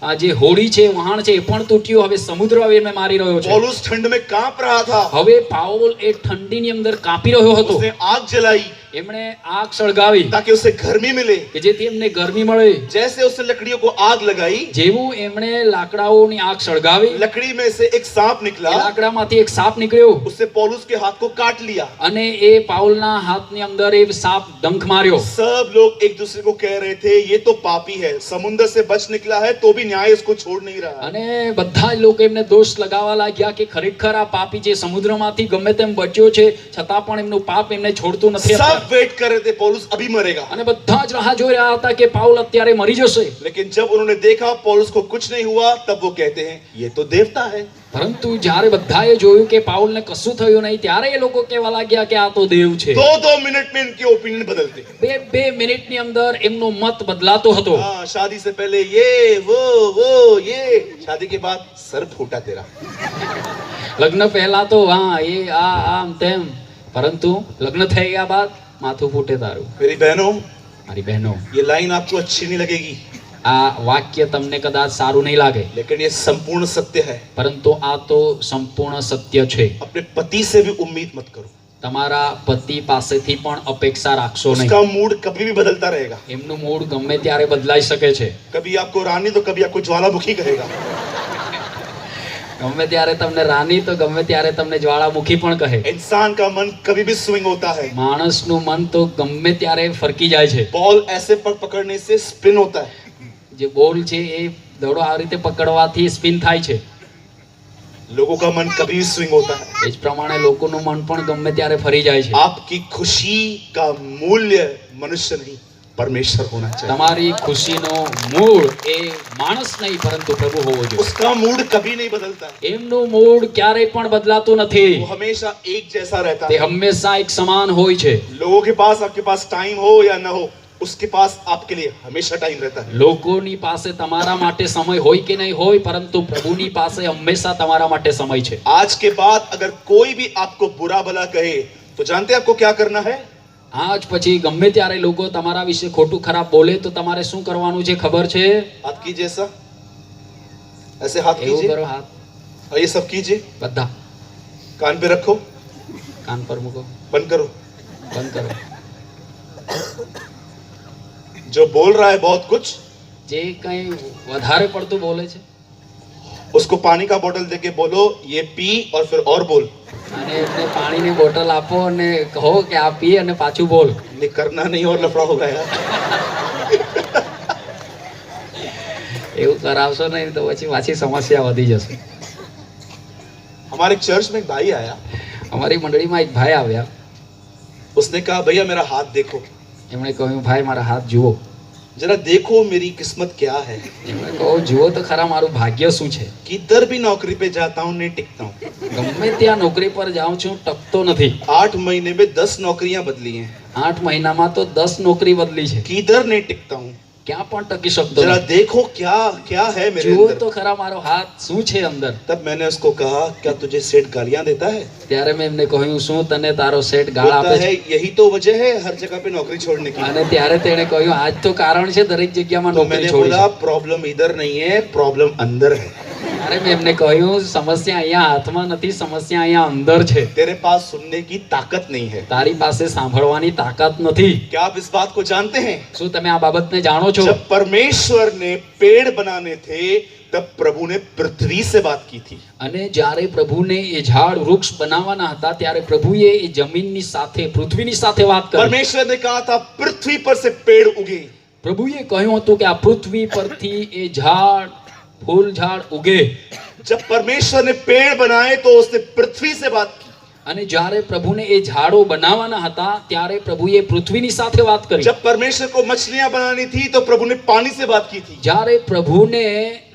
B: આ જે હોડી છે વહાણ છે એ પણ તૂટ્યું હવે સમુદ્ર હવે એમને મારી રહ્યો છે
A: पौलुस ठंड में कांप रहा था,
B: હવે પાઉલ એ ઠંડીની અંદર કાપી રહ્યો હતો
A: उसने आग जलाई,
B: એમણે આગ સળગાવી
A: ताकि उसे गर्मी मिले।
B: કે જેથી એમને ગરમી મળે।
A: जैसे उसने लकड़ियों को आग लगाई,
B: જેવું એમણે લાકડાઓની આગ સળગાવી,
A: लकड़ी में से एक सांप
B: એ
A: निकला,
B: લાકડામાંથી એક સાપ નીકળ્યો
A: उसने पौलुस के हाथ को काट लिया।
B: અને એ પાઉલના હાથની અંદર એ સાપ ડંખ માર્યો।
A: सब लोग एक दूसरे को कह रहे थे ये तो पापी है, समुद्र से बच निकला है तो भी न्याय इसको छोड़ नहीं रहा।
B: અને બધા જ લોકો એમને દોષ લગાવવા લાગ્યા કે ખરેખર આ પાપી જે સમુદ્રમાંથી ગમે તેમ બચ્યો છે છતાં પણ એમનું પાપ એમને છોડતું નથી।
A: सब वेट कर रहे थे पौलुस अभी मरेगा,
B: અને બધા જ રાહ જોઈ રહ્યા હતા કે પાઉલ અત્યારે મરી જશે।
A: लेकिन जब उन्होंने देखा पौलुस को कुछ नहीं हुआ, तब वो कहते हैं ये तो देवता है।
B: પરંતુ જ્યારે બધાએ જોયું કે પાઉલને કશું થયું નહીં ત્યારે એ લોકો કહેવા લાગ્યા કે આ તો દેવ છે।
A: 2-2 मिनट में इनके ओपिनियन बदलते।
B: બે મિનિટની અંદર એમનો મત બદલાતો હતો।
A: हाँ, शादी से पहले ये वो ये, शादी के बाद सर फूटा तेरा।
B: લગ્ન પહેલા તો હા એ આ આમ તેમ, પરંતુ લગ્ન થઈ ગયા બાદ માથું ફૂટે તારું।
A: मेरी बहनों,
B: મારી બહેનો,
A: ये लाइन आपको अच्छी नहीं लगेगी,
B: આ વાક્ય તમને કદાચ સારું નહીં લાગે,
A: लेकिन ये संपूर्ण सत्य है।
B: પરંતુ આ તો સંપૂર્ણ સત્ય છે।
A: अपने पति से भी उम्मीद मत करो,
B: તમારા પતિ પાસેથી પણ અપેક્ષા રાખશો નહીં।
A: उसका मूड कभी भी बदलता रहेगा।
B: એમનું મૂડ ગમે ત્યારે બદલાઈ શકે છે।
A: कभी आपको रानी तो कभी आपको ज्वालामुखी कहेगा।
B: ગમે ત્યારે તમને રાની તો ગમે ત્યારે તમને જ્વાળામુખી પણ કહે।
A: इंसान का मन कभी भी स्विंग होता है।
B: માણસનું મન તો ગમે ત્યારે ફરકી જાય છે।
A: बॉल ऐसे पकड़ने से स्पिन होता है।
B: જે બોલ છે એ દડો આ રીતે પકડવાથી સ્પિન થાય છે।
A: लोगों का मन कभी भी स्विंग होता है।
B: એ જ પ્રમાણે લોકોનું મન પણ ગમે ત્યારે ફરી જાય છે।
A: आपकी खुशी का मूल्य मनुष्य नहीं, परमेश्वर होना चाहिए।
B: તમારી ખુશીનો મૂળ એ માણસ નહીં પરંતુ પ્રભુ હોવો જોઈએ।
A: उसका मूड कभी नहीं बदलता,
B: એમનું મૂડ ક્યારેય પણ બદલાતું
A: वो
B: નથી।
A: हमेशा एक जैसा रहता
B: તે
A: है।
B: હંમેશા એક સમાન હોય છે।
A: लोगों के पास आपके पास टाइम हो या ना हो, उसके पास आपके लिए हमेशा टाइम रहता है।
B: લોકોની પાસે તમારા માટે સમય હોય કે નહીં હોય, પરંતુ પ્રભુની પાસે હંમેશા તમારા માટે સમય છે।
A: आज के बाद अगर कोई भी आपको बुरा भला कहे तो जानते हैं आपको क्या करना है?
B: આજ પછી ગમે ત્યારે લોકો તમારા વિશે ખોટું ખરાબ બોલે તો તમારે શું કરવાનું છે ખબર છે?
A: हाथ कीजिए ऐसा, ऐसे हाथ
B: એવું
A: कीजिए
B: કરો, હાથ
A: और ये सब कीजिए,
B: બધા
A: कान पे रखो,
B: કાન પર મૂકો,
A: बंद करो।
B: બંધ કરો।
A: जो बोल रहा है बहुत कुछ,
B: જે કંઈ વધારે પડતું બોલે છે
A: उसको पानी का बोतल देके बोलो ये पी और फिर और बोल।
B: અને એમને પાણીની બોટલ આપો અને કહો કે આ પી અને પાછું બોલ।
A: ये करना नहीं और लफड़ा होगा यार।
B: એવું કરાવશો નહીં તો પછી પાછી સમસ્યા વધી જશે।
A: हमारे चर्च में एक भाई आया,
B: અમારી મંડળીમાં એક ભાઈ આવ્યા।
A: उसने कहा भैया मेरा हाथ देखो,
B: એમણે કહ્યું ભાઈ મારા હાથ જુઓ।
A: जरा देखो मेरी किस्मत क्या है।
B: એમણે કહ્યું જુઓ તો ખરા મારું ભાગ્ય શું છે।
A: किधर भी नौकरी पे जाता हूँ नहीं टिकता हूँ।
B: ગમે ત્યાં નોકરી પર જાઉં છું ટકતો નથી।
A: 8 महीने में 10 नौकरियां बदली हैं,
B: 8 મહિનામાં તો 10 નોકરી બદલી છે।
A: किधर नहीं टिकता हूँ।
B: ક્યાં પણ ટકી શકતો
A: जरा
B: નથી।
A: देखो क्या क्या है मेरे
B: જુઓ
A: अंदर।
B: તો ખરા મારો હાથ શું છે અંદર।
A: तब मैंने उसको कहा क्या तुझे सेठ गालियां देता है?
B: ત્યારે મેં એમને કહ્યું શું તને તારો સેટ ગાળ
A: बोलता
B: આપે
A: है
B: છે?
A: यही तो वजह है हर जगह पे नौकरी छोड़ने की।
B: અને ત્યારે તેણે કહ્યું આજ તો કારણ છે દરેક જગ્યામાં
A: तो
B: નોકરી
A: मैंने
B: છોડી
A: बोला
B: છે।
A: प्रॉब्लम इधर नहीं है, प्रॉब्लम अंदर है।
B: ત્યારે મેં એમને કહ્યું સમસ્યા અહીંયા હાથમાં નથી, સમસ્યા અહીંયા અંદર છે।
A: तेरे पास सुनने की ताकत नहीं है।
B: તારી પાસે સાંભળવાની તાકાત નથી।
A: क्या आप इस बात को जानते हैं?
B: શું તમે આ બાબતને જાણો છો?
A: जब परमेश्वर ने पेड़ बनाने थे तब प्रभु ने पृथ्वी से बात की थी।
B: અને જ્યારે પ્રભુને એ ઝાડ વૃક્ષ બનાવવાના હતા ત્યારે પ્રભુએ એ જમીનની સાથે પૃથ્વીની સાથે વાત કરી।
A: परमेश्वर ने कहा था पृथ्वी पर से पेड़ उगे।
B: પ્રભુએ કહ્યું હતું કે આ પૃથ્વી પરથી એ ઝાડ ફૂલ ઝાડ ઉગે।
A: जब परमेश्वर ने पेड़ बनाए तो उसने पृथ्वी से बात की।
B: અને જ્યારે પ્રભુને એ ઝાડો બનાવવાના હતા ત્યારે પ્રભુએ પૃથ્વીની સાથે વાત કરી।
A: जब परमेश्वर को मछलियां बनानी थी तो प्रभु ने पानी से बात की थी।
B: જ્યારે પ્રભુને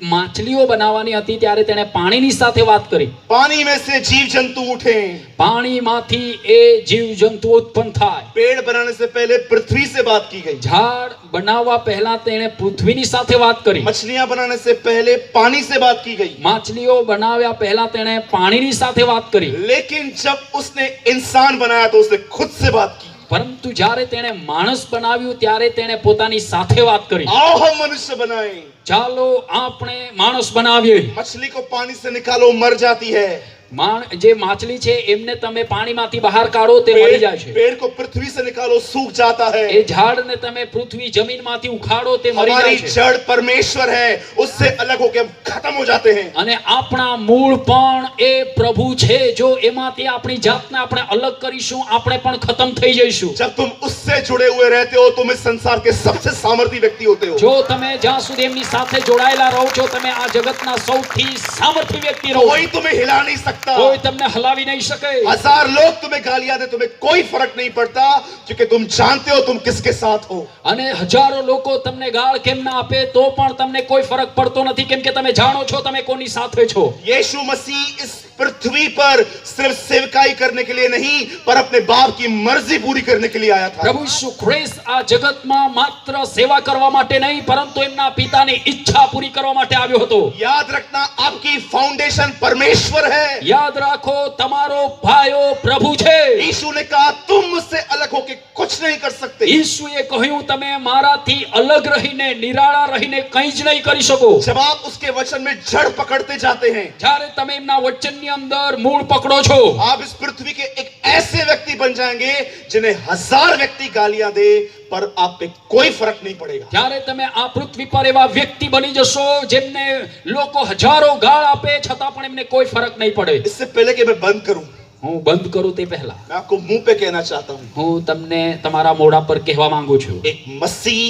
B: માછલીઓ બનાવવાની હતી ત્યારે તેણે પાણીની સાથે વાત કરી।
A: पानी में से जीव जंतु उठे।
B: પાણીમાંથી એ જીવજંતુ ઉત્પન્ન થાય।
A: पेड़ बनाने से पहले पृथ्वी से बात की गई।
B: ઝાડ બનાવવા પહેલા તેણે પૃથ્વીની સાથે વાત કરી।
A: मछलियां बनाने से पहले पानी से बात की गई।
B: માછલીઓ બનાવ્યા પહેલા તેણે પાણીની સાથે વાત કરી।
A: लेकिन जब उसने इंसान बनाया तो उसने खुद से बात की।
B: પરંતુ જ્યારે તેણે માણસ બનાવ્યું ત્યારે તેણે પોતાની સાથે વાત કરી।
A: आओ हम मनुष्य बनाएं।
B: ચાલો આપણે માણસ બનાવીએ।
A: मछली को पानी से निकालो मर जाती है।
B: જે માછલી છે એમને તમે પાણીમાંથી બહાર કાઢો તે મરી જાય છે
A: पेड़ को पृथ्वी से निकालो सूख जाता है।
B: એ ઝાડને તમે પૃથ્વી જમીનમાંથી ઉખાડો તે મરી
A: हमारी
B: જાય છે
A: जड़ परमेश्वर है, उससे अलग होकर हम खत्म हो जाते हैं।
B: અને આપણા મૂળ પણ એ પ્રભુ છે જો એમાંથી આપણી જાતને આપણે અલગ કરીશું આપણે પણ ખતમ થઈ જઈશું
A: जब तुम उससे जुड़े हुए रहते हो तुम इस संसार के सबसे सामर्थी व्यक्ति होते हो।
B: જો તમે જ્યાં સુધી એમની સાથે જોડાયેલા રહો છો તમે આ જગતના સૌથી સામર્થ્ય વ્યક્તિ રહો
A: कोई तुम्हें हिला नहीं सकता।
B: કોઈ તમને હલાવી નહીં શકે
A: 1000 लोग तुम्हें गालियां दे तुम्हें कोई फर्क नहीं पड़ता, क्योंकि तुम जानते हो तुम किसके साथ हो।
B: અને હજારો લોકો તમને ગાળ કેમ ના આપે તો પણ તમને કોઈ ફરક પડતો નથી કેમ કે તમે જાણો છો તમે કોની સાથે છો
A: यीशु मसीह इस पृथ्वी पर सिर्फ सेवकाई करने के लिए नहीं पर अपने बाप की मर्जी पूरी करने के लिए आया था।
B: પ્રભુ ઈસુ ખ્રિસ્ત આ જગતમાં માત્ર સેવા કરવા માટે નહીં પરંતુ એમના પિતાની ઈચ્છા પૂરી કરવા માટે આવ્યો હતો।
A: याद रखना आपकी फाउंडेशन परमेश्वर है।
B: યાદ રાખો તમારો પાયો પ્રભુ છે।
A: यीशु ने कहा तुम मुझसे अलग होके कुछ नहीं कर सकते।
B: ઈસુએ કહ્યું તમે મારાથી અલગ રહીને નિરાળા રહીને કંઈ જ નહીં કરી શકો।
A: जब आप उसके वचन में जड़ पकड़ते जाते हैं
B: જ્યારે તમે એમના વચનની અંદર મૂળ પકડો છો
A: आप इस पृथ्वी के एक ऐसे व्यक्ति बन जाएंगे जिन्हें 1000 व्यक्ति गालियां दे पर आप पे कोई फर्क नहीं पड़ेगा।
B: જ્યારે તમે આ પૃથ્વી પર એવા વ્યક્તિ બની જશો જેમને લોકો હજારો ગાળ આપે છતાં પણ એમને કોઈ ફરક નહીં પડે।
A: इससे पहले कि मैं बंद करूं
B: હું બંધ કરું તે પહેલા
A: मैं आपको मुंह पे कहना चाहता हूं,
B: હું તમને તમારા મોઢા પર કહેવા માંગુ છું
A: एक मसीह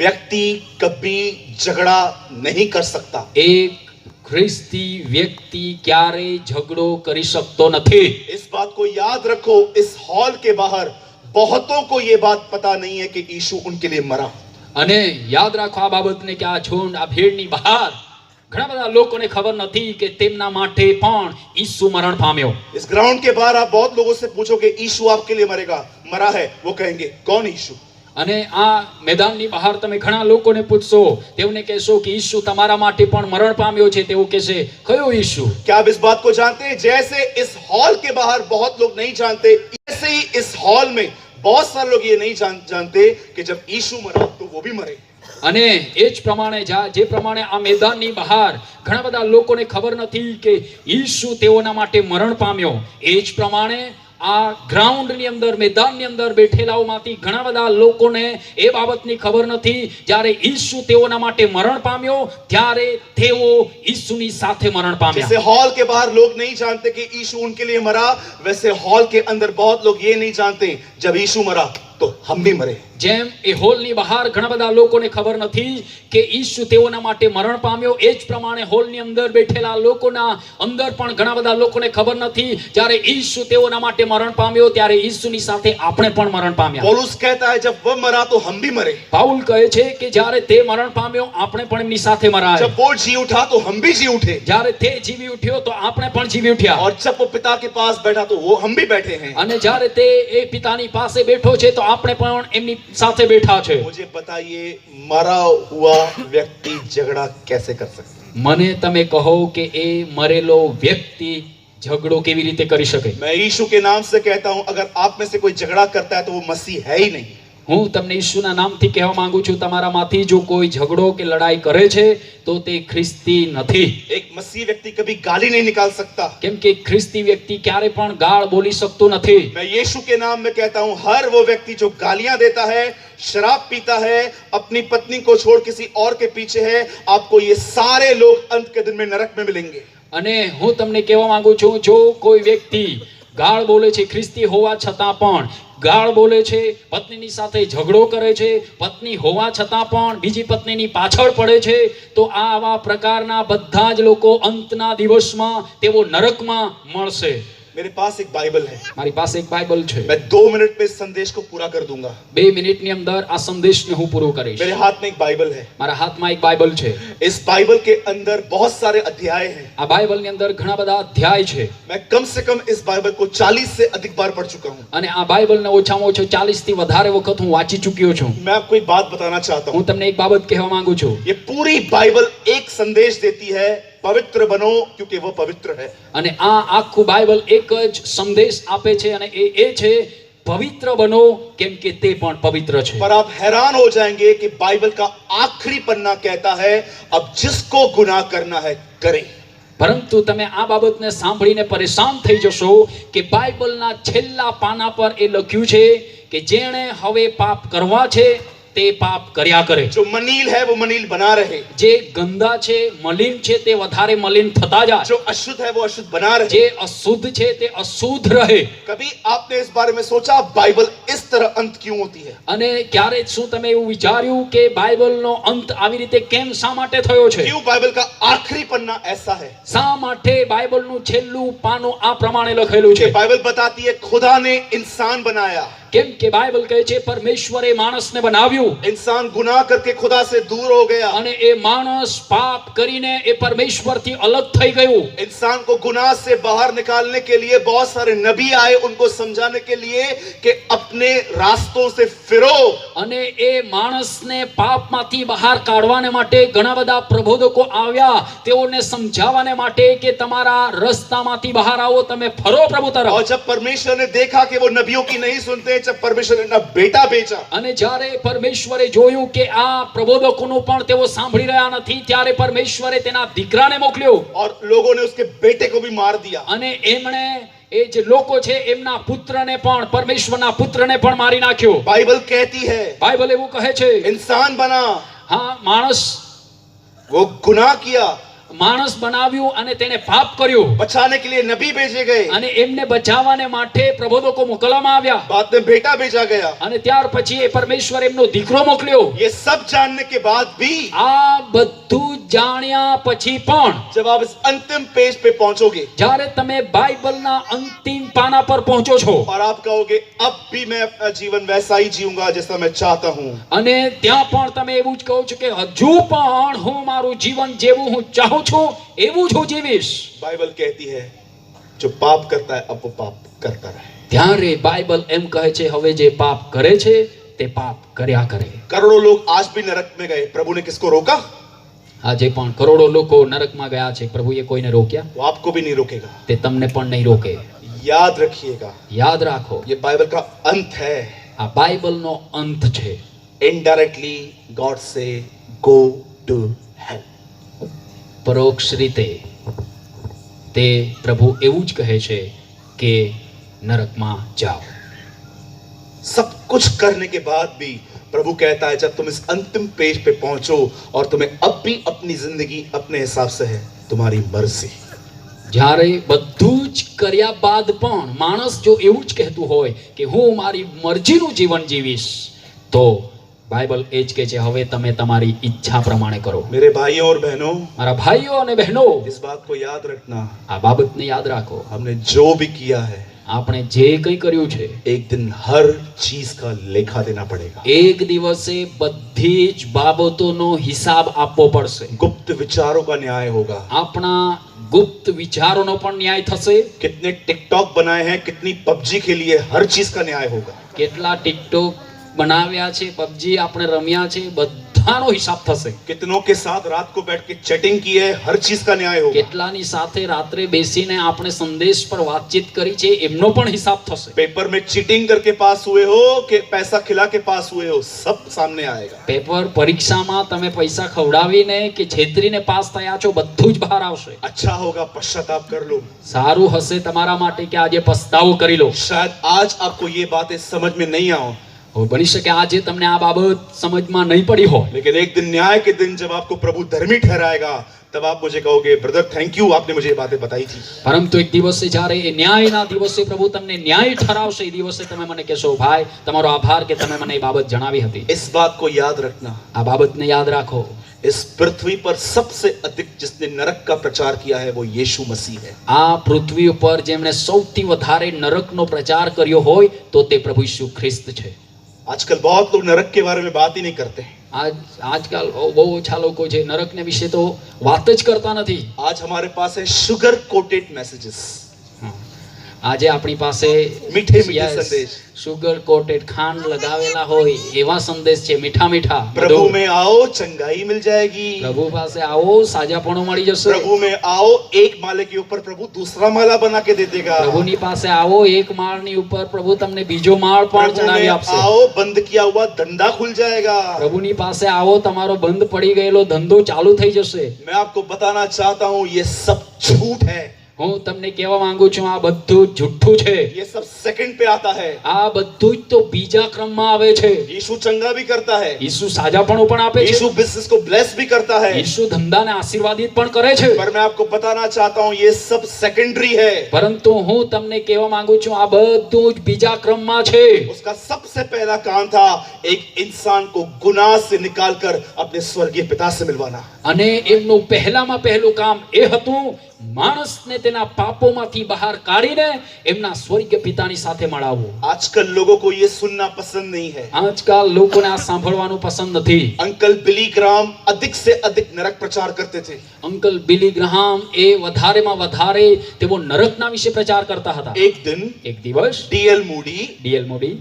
A: व्यक्ति कभी झगड़ा नहीं कर सकता।
B: એક ખ્રિસ્તી વ્યક્તિ ક્યારે ઝઘડો કરી શકતો નથી।
A: इस बात को याद रखो, इस हॉल के बाहर बहुतों को ये बात पता नहीं है कि यीशु उनके लिए मरा।
B: અને યાદ રાખો આ બાબતને કે આ ઝુંડ આ ભીડની બહાર ઘણા બધા લોકોને ખબર નથી કે તેમના માટે પણ ઈસુ મરણ પામ્યો।
A: इस ग्राउंड के बाहर आप बहुत लोगों से पूछोगे यीशु आपके लिए मरेगा, मरा है, वो कहेंगे कौन यीशु।
B: અને આ મેદાનની બહાર તમે ઘણા લોકોને પૂછશો તેઓને કહેશો કે ઈસુ તમારા માટે પણ મરણ પામ્યો છે તેઓ કહેશે કયો ઈસુ।
A: क्या आप इस बात को जानते हैं? जैसे इस हॉल के बाहर बहुत लोग नहीं जानते, ऐसे ही इस हॉल में बहुत सारे लोग ये नहीं जानते कि जब यीशु मरा तो वो भी मरे।
B: અને એ જ પ્રમાણે જે પ્રમાણે આ મેદાનની બહાર ઘણા બધા લોકોને ખબર નથી કે ઈસુ તેઓના માટે મરણ પામ્યો એ જ પ્રમાણે આ ગ્રાઉન્ડની અંદર મેદાનની અંદર બેઠેલાઓમાંથી ઘણા બધા લોકોને એ બાબતની ખબર નથી જ્યારે ઈસુ તેઓના માટે મરણ પામ્યો ત્યારે તેઓ ઈસુની સાથે મરણ પામ્યા।
A: जैसे हॉल के बाहर लोग नहीं जानते कि यीशु उनके लिए मरा, वैसे हॉल के अंदर बहुत लोग ये नहीं जानते जब यीशु मरा तो हम भी मरे।
B: જેમ એ હોલની બહાર ઘણા બધા લોકોને ખબર નથી કે ઈસુ તેઓના માટે મરણ પામ્યો એ જ પ્રમાણે હોલની અંદર બેઠેલા લોકોના અંદર પણ ઘણા બધા લોકોને ખબર નથી જ્યારે ઈસુ તેઓના માટે મરણ પામ્યો ત્યારે ઈસુની સાથે આપણે પણ મરણ પામ્યા।
A: पौलुस कहता है जब वो मरा तो हम भी मरे।
B: પાઉલ કહે છે કે જ્યારે તે મરણ પામ્યો આપણે પણ એમની સાથે મરાય।
A: जब वो जी उठा तो हम भी जी उठे,
B: જ્યારે તે જીવી ઉઠ્યો તો આપણે પણ જીવી ઉઠ્યા।
A: और जब वो पिता के पास बैठा तो वो हम भी बैठे हैं।
B: અને જ્યારે તે એ પિતાની પાસે બેઠો છે તો આપણે પણ એમની સાથે બેઠા છે।
A: मुझे बताइए मरा हुआ व्यक्ति झगड़ा कैसे कर सकता है?
B: મને તમે કહો કે એ મરેલો વ્યક્તિ ઝઘડો કેવી રીતે કરી શકે।
A: मैं यीशु के नाम से कहता हूं, अगर आप में से कोई झगड़ा करता है तो वो मसीह है ही नहीं।
B: હું તમને ઈસુના નામથી કહેવા માંગુ છું તમારામાંથી જો કોઈ ઝઘડો કે લડાઈ કરે છે તો તે ખ્રિસ્તી નથી।
A: एक मसीह व्यक्ति कभी गाली नहीं निकाल सकता।
B: કેમ કે ખ્રિસ્તી વ્યક્તિ ક્યારે પણ ગાળ બોલી શકતો નથી।
A: मैं यीशु के नाम में कहता हूं, हर वो व्यक्ति जो गालियां देता है, शराब पीता है, अपनी पत्नी को छोड़ किसी और के पीछे है, आपको ये सारे लोग अंत के दिन में नरक में मिलेंगे।
B: અને હું તમને કહેવા માંગુ છું જો કોઈ વ્યક્તિ ગાળ બોલે છે ખ્રિસ્તી હોવા છતાં પણ ગાળ બોલે છે, પત્નીની સાથે ઝઘડો કરે છે, પત્ની હોવા છતાં પણ બીજી પત્નીની પાછળ પડે છે તો આ આવા પ્રકારના બધા જ લોકો અંતના દિવસમાં તેઓ નરકમાં મળશે।
A: मेरे पास एक बाइबल है,
B: મારી પાસે એક બાઇબલ છે।
A: मैं 2 मिनट में इस संदेश को पूरा कर दूंगा।
B: 2 મિનિટની અંદર આ સંદેશને હું પૂરો કરીશ।
A: मेरे हाथ में एक बाइबल है,
B: મારા હાથમાં એક બાઇબલ છે।
A: इस बाइबल के अंदर बहुत सारे अध्याय हैं।
B: આ બાઇબલની અંદર ઘણા બધા અધ્યાય છે
A: मैं कम से कम इस बाइबल को 40 से अधिक बार पढ़ चुका हूँ।
B: અને આ બાઇબલને ઓછામાં ઓછો 40 થી વધારે વખત હું વાંચી ચૂક્યો છું।
A: मैं आपको एक बात बताना चाहता हूँ,
B: હું તમને એક બાબત કહેવા માંગુ છું।
A: ये पूरी बाइबल एक संदेश देती है, पवित्र बनो क्योंकि वो पवित्र है।
B: અને આ આખું બાઇબલ એક જ સંદેશ આપે છે અને એ છે પવિત્ર બનો કેમ કે તે પણ પવિત્ર છે।
A: पर आप हैरान हो जाएंगे कि बाइबल का आखिरी पन्ना कहता है अब जिसको गुनाह करना है करे।
B: પરંતુ તમે આ બાબતને સાંભળીને પરેશાન થઈ જશો કે બાઇબલના છેલ્લા પાના પર એ લખ્યું છે કે જેણે હવે પાપ કરવા છે તે પાપ કર્યા કરે.
A: जो मनील है वो मनील बना रहे,
B: જે ગંદા છે, મલિન છે, તે વધારે મલિન થતા જાય.
A: जो अशुद्ध है वो अशुद्ध बना रहे.
B: જે અશુદ્ધ છે તે અશુદ્ધ રહે.
A: कभी आपने इस बारे में सोचा बाइबल इस तरह अंत क्यों होती है?
B: અને ક્યારે શું તમે એવું વિચાર્યું કે બાઇબલનો અંત આવી રીતે કેમ શા માટે થયો છે?
A: क्यों बाइबल का आखिरी पन्ना ऐसा है?
B: શા માટે બાઇબલનું છેલ્લું પાનું આ પ્રમાણે લખેલું
A: कि
B: છે?
A: बाइबल बताती है खुदा ने इंसान बनाया,
B: કેમ કે બાઇબલ કહે છે પરમેશ્વરે માણસને બનાવ્યું
A: इंसान गुनाह करके खुदा से दूर हो गया,
B: અને એ માણસ પાપ કરીને એ પરમેશ્વરથી અલગ થઈ ગયું.
A: इंसान को गुनाह से बाहर निकालने के लिए बहुत सारे नबी आए उनको समझाने के लिए कि अपने रास्तों से फिरो.
B: અને એ માણસને પાપમાંથી બહાર કાઢવાને માટે ઘણા બધા પ્રબોધકો આવ્યા તેઓને સમજાવવાને માટે કે તમારા રસ્તામાંથી બહાર આવો, તમે ફરો પ્રભુ તરફ.
A: और जब परमेश्वर ने देखा कि वो नबियों की नहीं सुनते, जब परमेश्वर ने अपना बेटा भेजा,
B: અને જ્યારે પરમેશ્વરે જોયું કે આ પ્રબોધકોનું પણ તેઓ સાંભળી રહ્યા નથી, ત્યારે પરમેશ્વરે તેના દીકરાને મોકલ્યો
A: और लोगों ने उसके बेटे को भी मार दिया.
B: અને એમણે એ જે લોકો છે એમના પુત્રને પણ, પરમેશ્વરના પુત્રને પણ મારી નાખ્યો.
A: बाइबल कहती है
B: બાઇબલ એવું કહે છે,
A: इंसान बना,
B: હા માણસ
A: वो गुनाह किया,
B: માણસ બનાવ્યું અને તેને પાપ કર્યું.
A: बचाने के लिए नबी भेजे गए,
B: અને એમને બચાવવાને માટે પ્રબોધકો મોકલવામાં આવ્યા.
A: बाद में बेटा भेजा गया.
B: અને ત્યાર પછી એ પરમેશ્વર એમનો દીકરો મોકલ્યો.
A: ये सब जानने के बाद भी
B: આ બધું જાણ્યા પછી પણ
A: जब आप इस अंतिम पेज पे पहुंचोगे
B: જ્યારે તમે બાઇબલના અંતિમ પાના પર પહોંચો છો
A: और आप कहोगे अब भी मैं अपना जीवन वैसा ही जीऊंगा जैसा मैं चाहता हूं,
B: અને ત્યાં પણ તમે એવું જ કહો છો કે હજુ પણ હું મારું જીવન જેવું હું ચાહું છું એવું જ હું જીવીશ,
A: बाइबल कहती है जो पाप करता है अब वो पाप करता रहे.
B: ત્યારે બાઇબલ એમ કહે છે હવે જે પાપ કરે છે તે પાપ કર્યા કરે.
A: करोड़ों लोग आज भी नरक में गए, प्रभु ने किसको रोका?
B: આજે પણ કરોડો લોકો નરકમાં ગયા છે, પ્રભુએ કોઈને રોક્યા?
A: वो आपको भी नहीं रोकेगा.
B: તે તમને પણ નહીં રોકે.
A: याद रखिएगा
B: યાદ રાખો,
A: ये बाइबल का अंत है.
B: આ બાઇબલનો અંત છે.
A: इनडायरेक्टली गॉड से गो टू हेल.
B: પરોક્ષ રીતે તે પ્રભુ એવું જ કહે છે કે નરકમાં જાઓ.
A: सब कुछ करने के बाद भी प्रभु कहता है जब तुम इस अंतिम पेज पे पहुंचो और तुम्हें अब भी अपनी जिंदगी अपने हिसाब से है, तुम्हारी मर्जी.
B: જ્યારે બધું જ કર્યા બાદ પણ માણસ જો એવું જ કહેતું હોય કે હું મારી મરજીનું જીવન જીવીશ, તો બાઇબલ એ જ કહે છે હવે તમે તમારી ઈચ્છા પ્રમાણે કરો.
A: मेरे भाइयों और बहनों,
B: મારા ભાઈઓ અને બહેનો,
A: इस बात को याद रखना,
B: આ બાબતને યાદ રાખો.
A: हमने जो भी किया है
B: આપણે જે કંઈ કર્યું છે
A: एक दिन हर चीज का लेखा देना पड़ेगा.
B: એક દિવસે બધી જ બાબતોનો હિસાબ આપવો પડશે.
A: गुप्त विचारों का न्याय होगा.
B: આપણા ગુપ્ત વિચારોનો પણ ન્યાય થશે.
A: कितने टिकटॉक बनाए हैं, कितनी पबजी खेली है, हर चीज का न्याय होगा.
B: કેટલા ટિકટોક બનાવ્યા છે, પબજી આપણે રમ્યા છે, બધાનો હિસાબ થશે.
A: कितनों के साथ रात को बैठ के चैटिंग की है, हर चीज का न्याय होगा.
B: કેટલાની સાથે રાત્રે બેસીને આપણે સંદેશ પર વાતચીત કરી છે એમનો પણ હિસાબ થશે.
A: पेपर में चीटिंग करके पास हुए हो कि पैसा खिला के पास हुए हो, सब सामने आएगा.
B: પેપર પરીક્ષામાં તમે પૈસા ખવડાવીને કે છેતરીને પાસ થયા છો બધું જ બહાર આવશે.
A: अच्छा होगा पश्चाताप कर लो.
B: સારું હશે તમારા માટે કે આજે પસ્તાવો કરી લો.
A: शायद आज आपको ये बातें समझ में नहीं आओ,
B: બની શકે આજે તમને આ બાબત સમજમાં નહીં પડી હોય,
A: लेकिन एक दिन न्याय के दिन जब आपको प्रभु धर्मी ठहराएगा तब आप मुझे कहोगे ब्रदर थैंक यू, आपने मुझे ये बातें बताई थी.
B: પરંતુ એક દિવસે જ્યારે એ ન્યાયના દિવસે પ્રભુ તમને ન્યાય ઠરાવશે, એ દિવસે તમે મને કહેશો ભાઈ તમારો આભાર કે તમે મને એ બાબત જણાવી હતી.
A: इस बात को याद रखना,
B: આ બાબતને યાદ રાખો.
A: इस पृथ्वी पर सबसे अधिक जिसने नरक का प्रचार किया है वो यीशु मसीह है.
B: આ પૃથ્વી ઉપર જેમણે સૌથી વધારે નરકનો પ્રચાર કર્યો હોય તો તે પ્રભુ ઈસુ ખ્રિસ્ત છે.
A: आजकल बहुत लोग नरक के बारे में बात ही नहीं करते.
B: આજકાલ બહુ ઓછા લોકો છે નરકને વિશે તો વાત જ કરતા નથી.
A: आज हमारे पास है शुगर कोटेड मैसेजेस.
B: આજે આપણી પાસે
A: મીઠે મીઠે સંદેશ,
B: સુગર કોટેડ ખાંડ લગાવેલા હોય એવા સંદેશ છે, મીઠા મીઠા.
A: प्रभु में आओ चंगाई मिल जाएगी.
B: પ્રભુ પાસે આવો સાજાપણું મળી જશે.
A: प्रभु में आओ एक माले के ऊपर प्रभु दूसरा माला बना के दे देगा.
B: પ્રભુની પાસે આવો એક માળની ઉપર પ્રભુ તમને બીજો માળ પણ
A: प्रभु
B: ચડાવી
A: में
B: આપશે.
A: आओ बंद किया हुआ धंधा खुल जाएगा.
B: પ્રભુની પાસે આવો તમારો બંધ પડી ગયેલો ધંધો ચાલુ થઈ જશે.
A: मैं आपको बताना चाहता हूँ ये सब झूठ है,
B: હું તમને કહેવા માંગુ છું આ બધું જુઠ્ઠું છે.
A: ये सब सेकंड पे आता है.
B: આ બધું જ તો બીજા ક્રમમાં આવે છે.
A: यीशु चंगा भी करता है,
B: ઈસુ સાજાપણું પણ આપે છે.
A: यीशु बिजनेस को ब्लेस भी करता है.
B: ઈસુ ધંધાને આશીર્વાદિત પણ કરે છે.
A: पर मैं आपको बताना चाहता हूं ये सब सेकेंडरी है.
B: પરંતુ હું તમને કહેવા માંગુ છું આ બધું જ બીજા ક્રમમાં છે.
A: उसका सबसे पहला काम था एक इंसान को गुनाह से निकालकर अपने स्वर्गीय पिता से मिलवाना.
B: અને એમનું પહેલામાં પહેલું કામ એ હતું માણસને તેના પાપોમાંથી બહાર કાઢીને એમના સ્વર્ગીય પિતાની સાથે મળાવવું.
A: आजकल लोगों को ये सुनना पसंद नहीं है.
B: આજકાલ લોકોને આ સાંભળવાનું પસંદ નથી.
A: अंकल बिली ग्राम अधिक से अधिक नरक प्रचार करते थे.
B: અંકલ બિલી ગ્રાહમ એ વધારેમાં વધારે તેઓ નરકના વિશે પ્રચાર કરતા હતા.
A: एक दिन
B: એક દિવસ
A: डीएल मूडी
B: ડીએલ મોડી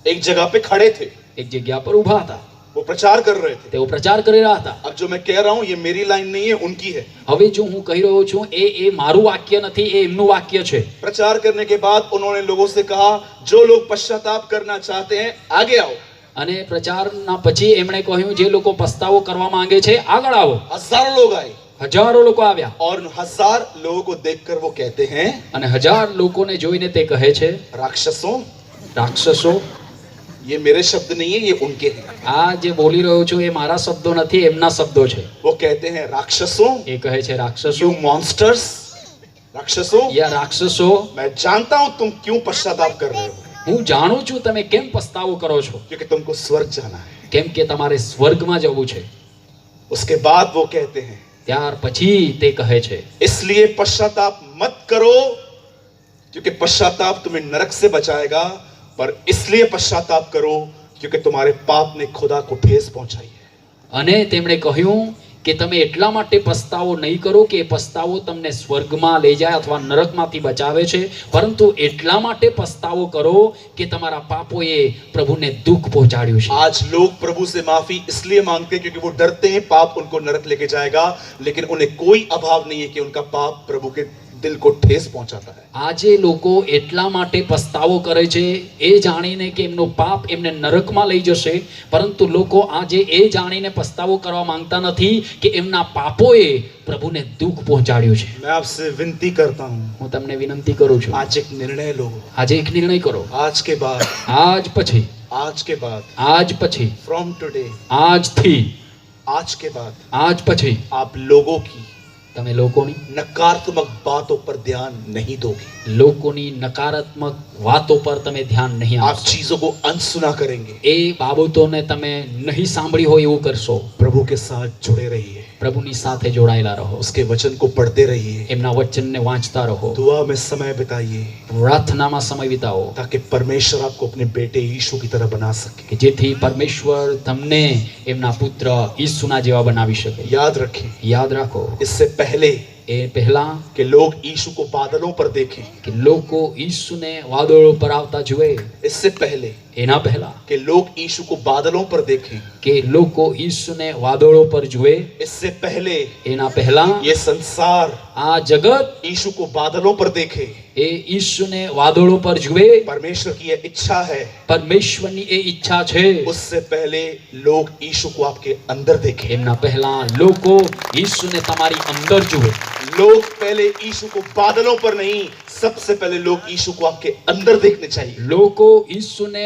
A: एक जगह पे खड़े थे,
B: એક જગ્યા પર ઊભા હતા.
A: वो प्रचार कर रहे थे.
B: તેઓ પ્રચાર કરી રહ્યા હતા.
A: अब जो मैं कह रहा हूं ये मेरी लाइन नहीं है, उनकी है.
B: હવે જો હું કહી રહ્યો છું એ મારું વાક્ય નથી, એ એમનું વાક્ય છે.
A: प्रचार करने के बाद उन्होंने लोगों से कहा जो लोग पश्चाताप करना चाहते हैं आगे आओ.
B: અને પ્રચારના પછી એમણે કહ્યું જે લોકો પસ્તાવો કરવા માંગે છે આગળ આવો.
A: हजारों लोग आए
B: હજારો લોકો આવ્યા
A: और उन 1000 लोगों को देखकर वो कहते हैं
B: અને 1000 લોકોને જોઈને તે કહે છે
A: राक्षसों,
B: રાક્ષસો.
A: ये मेरे शब्द नहीं है, ये उनके हैं.
B: આ જે બોલી રહ્યો છું એ મારા શબ્દો નથી, એમના શબ્દો છે.
A: वो कहते हैं राक्षसों,
B: એ કહે છે રાક્ષસો,
A: यू मॉन्स्टर्स, राक्षसों,
B: યા રાક્ષસો,
A: मैं जानता हूं तुम क्यों पश्चाताप कर रहे हो,
B: હું જાણું છું તમે કેમ પસ્તાવો કરો છો,
A: क्योंकि तुमको स्वर्ग जाना है.
B: કેમ કે તમારે સ્વર્ગમાં જવું છે.
A: उसके बाद वो कहते हैं
B: ત્યાર પછી તે કહે છે
A: इसलिए पश्चाताप मत करो क्योंकि पश्चाताप तुम्हें नरक से बचाएगा, पर इसलिए पश्चाताप करो क्योंकि तुम्हारे पाप ने खुदा को ठेस पहुंचाई है.
B: અને તેમણે કહ્યું કે તમે એટલા માટે પસ્તાવો નહીં કરો કે એ પસ્તાવો તમને સ્વર્ગમાં લઈ જાય અથવા નરકમાંથી બચાવે છે, પરંતુ એટલા માટે પસ્તાવો કરો કે તમારા પાપોએ પ્રભુને દુઃખ પહોંચાડ્યું છે.
A: आज लोग प्रभु से माफी इसलिए मांगते हैं क्योंकि वो डरते हैं पाप उनको नरक लेके जाएगा, लेकिन उन्हें कोई अभाव नहीं है कि उनका पाप प्रभु के दिल को ठेस पहुंचाता है.
B: આજે લોકો એટલા માટે પસ્તાવો કરે છે એ જાણીને કે એમનો પાપ એમને નરકમાં લઈ જશે, પરંતુ લોકો આજે એ જાણીને પસ્તાવો કરવા માંગતા નથી કે એમના પાપોએ પ્રભુને દુઃખ પહોંચાડ્યું છે.
A: मैं आपसे विनती करता हूँ
B: હું તમને વિનંતી કરું છું
A: आज एक निर्णय लो.
B: આજે એક નિર્ણય કરો.
A: आज के बाद
B: આજ પછી
A: फ्रॉम टुडे
B: આજથી
A: आज के बाद
B: આજ પછી
A: आप लोगों की
B: તમે લોકોની
A: नकारात्मक बातों पर ध्यान नहीं दोगे.
B: લોકોની નકારાત્મક વાતો પર તમે ધ્યાન નહીં
A: आप
B: આપશો.
A: चीजों को अनसुना करेंगे.
B: એ બાબતોને તમે નહીં સાંભળી હોય એવું કરશો.
A: प्रभु के साथ जुड़े रहिए,
B: પ્રભુની સાથે જોડાયેલા રહો,
A: उसके वचन को पढ़ते रहिए,
B: એમના વચનને વાંચતા રહો,
A: दुआ में समय बिताइए
B: પ્રાર્થનામાં સમય વિતાવો
A: ताकि परमेश्वर आपको अपने बेटे यीशु की तरह बना सके.
B: કે જેથી પરમેશ્વર તમને એમના પુત્ર ઈસુના જેવા બનાવી શકે.
A: याद रखें
B: યાદ રાખો
A: इससे पहले
B: એ પહેલા
A: कि लोग यीशु को बादलों पर देखें,
B: કે લોકો ઈસુને વાદળો પર આવતા જુએ,
A: इससे पहले
B: એના પહેલા
A: कि लोग यीशु को बादलों पर देखें,
B: કે લોકો ઈસુને વાદળો પર જુએ,
A: इससे पहले
B: એના પહેલા
A: ये संसार
B: આ જગત
A: यीशु को बादलों पर देखे.
B: એ ઈસુને વાદળો પર જુએ.
A: परमेश्वर की यह इच्छा है.
B: પરમેશ્વરની એ ઈચ્છા છે.
A: उससे पहले लोग यीशु को आपके अंदर देखें.
B: એમના પહેલા લોકો ઈસુને તમારી અંદર જુએ.
A: लोग पहले यीशु को बादलों पर नहीं, सबसे पहले लोग यीशु को आपके अंदर देखने चाहिए.
B: લોકો ઈસુને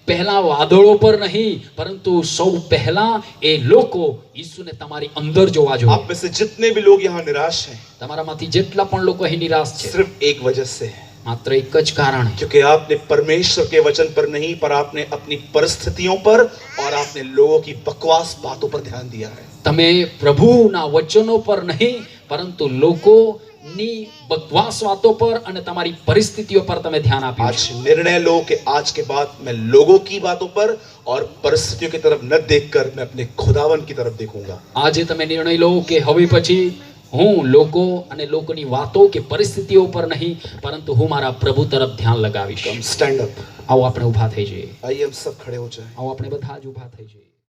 B: પહેલા વાદળો પર નહીં, પરંતુ સૌ પહેલા એ લોકો ઈસુને તમારી અંદર જોવા જોઈએ.
A: आप में से जितने भी लोग यहाँ निराश हैं,
B: તમારામાંથી જેટલા પણ લોકો અહીં નિરાશ છે,
A: सिर्फ एक वजह से है,
B: માત્ર એક જ કારણ છે,
A: क्योंकि आपने परमेश्वर के वचन पर नहीं, पर आपने अपनी परिस्थितियों पर और आपने लोगों की बकवास बातों पर ध्यान दिया है.
B: તમે પ્રભુના વચનો પર નહીં, પરંતુ લોકોની બકવાસ વાતો પર અને તમારી પરિસ્થિતિઓ પર તમે ધ્યાન આપ્યું
A: आज
B: છે.
A: निर्णय लो कि आज के बाद मैं लोगों की बातों पर और परिस्थितियों की तरफ न देखकर मैं अपने खुदावन की तरफ देखूंगा.
B: આજે તમે નિર્ણય લો કે હવે પછી હું લોકો અને લોકોની વાતો કે પરિસ્થિતિઓ પર નહીં, પરંતુ હું મારા પ્રભુ તરફ ધ્યાન લગાવીશ.
A: Stand up.
B: આવો આપણે ઊભા થઈ જઈએ.
A: आइए हम सब खड़े हो जाएं.
B: આવો આપણે બધા જ ઊભા થઈ જઈએ.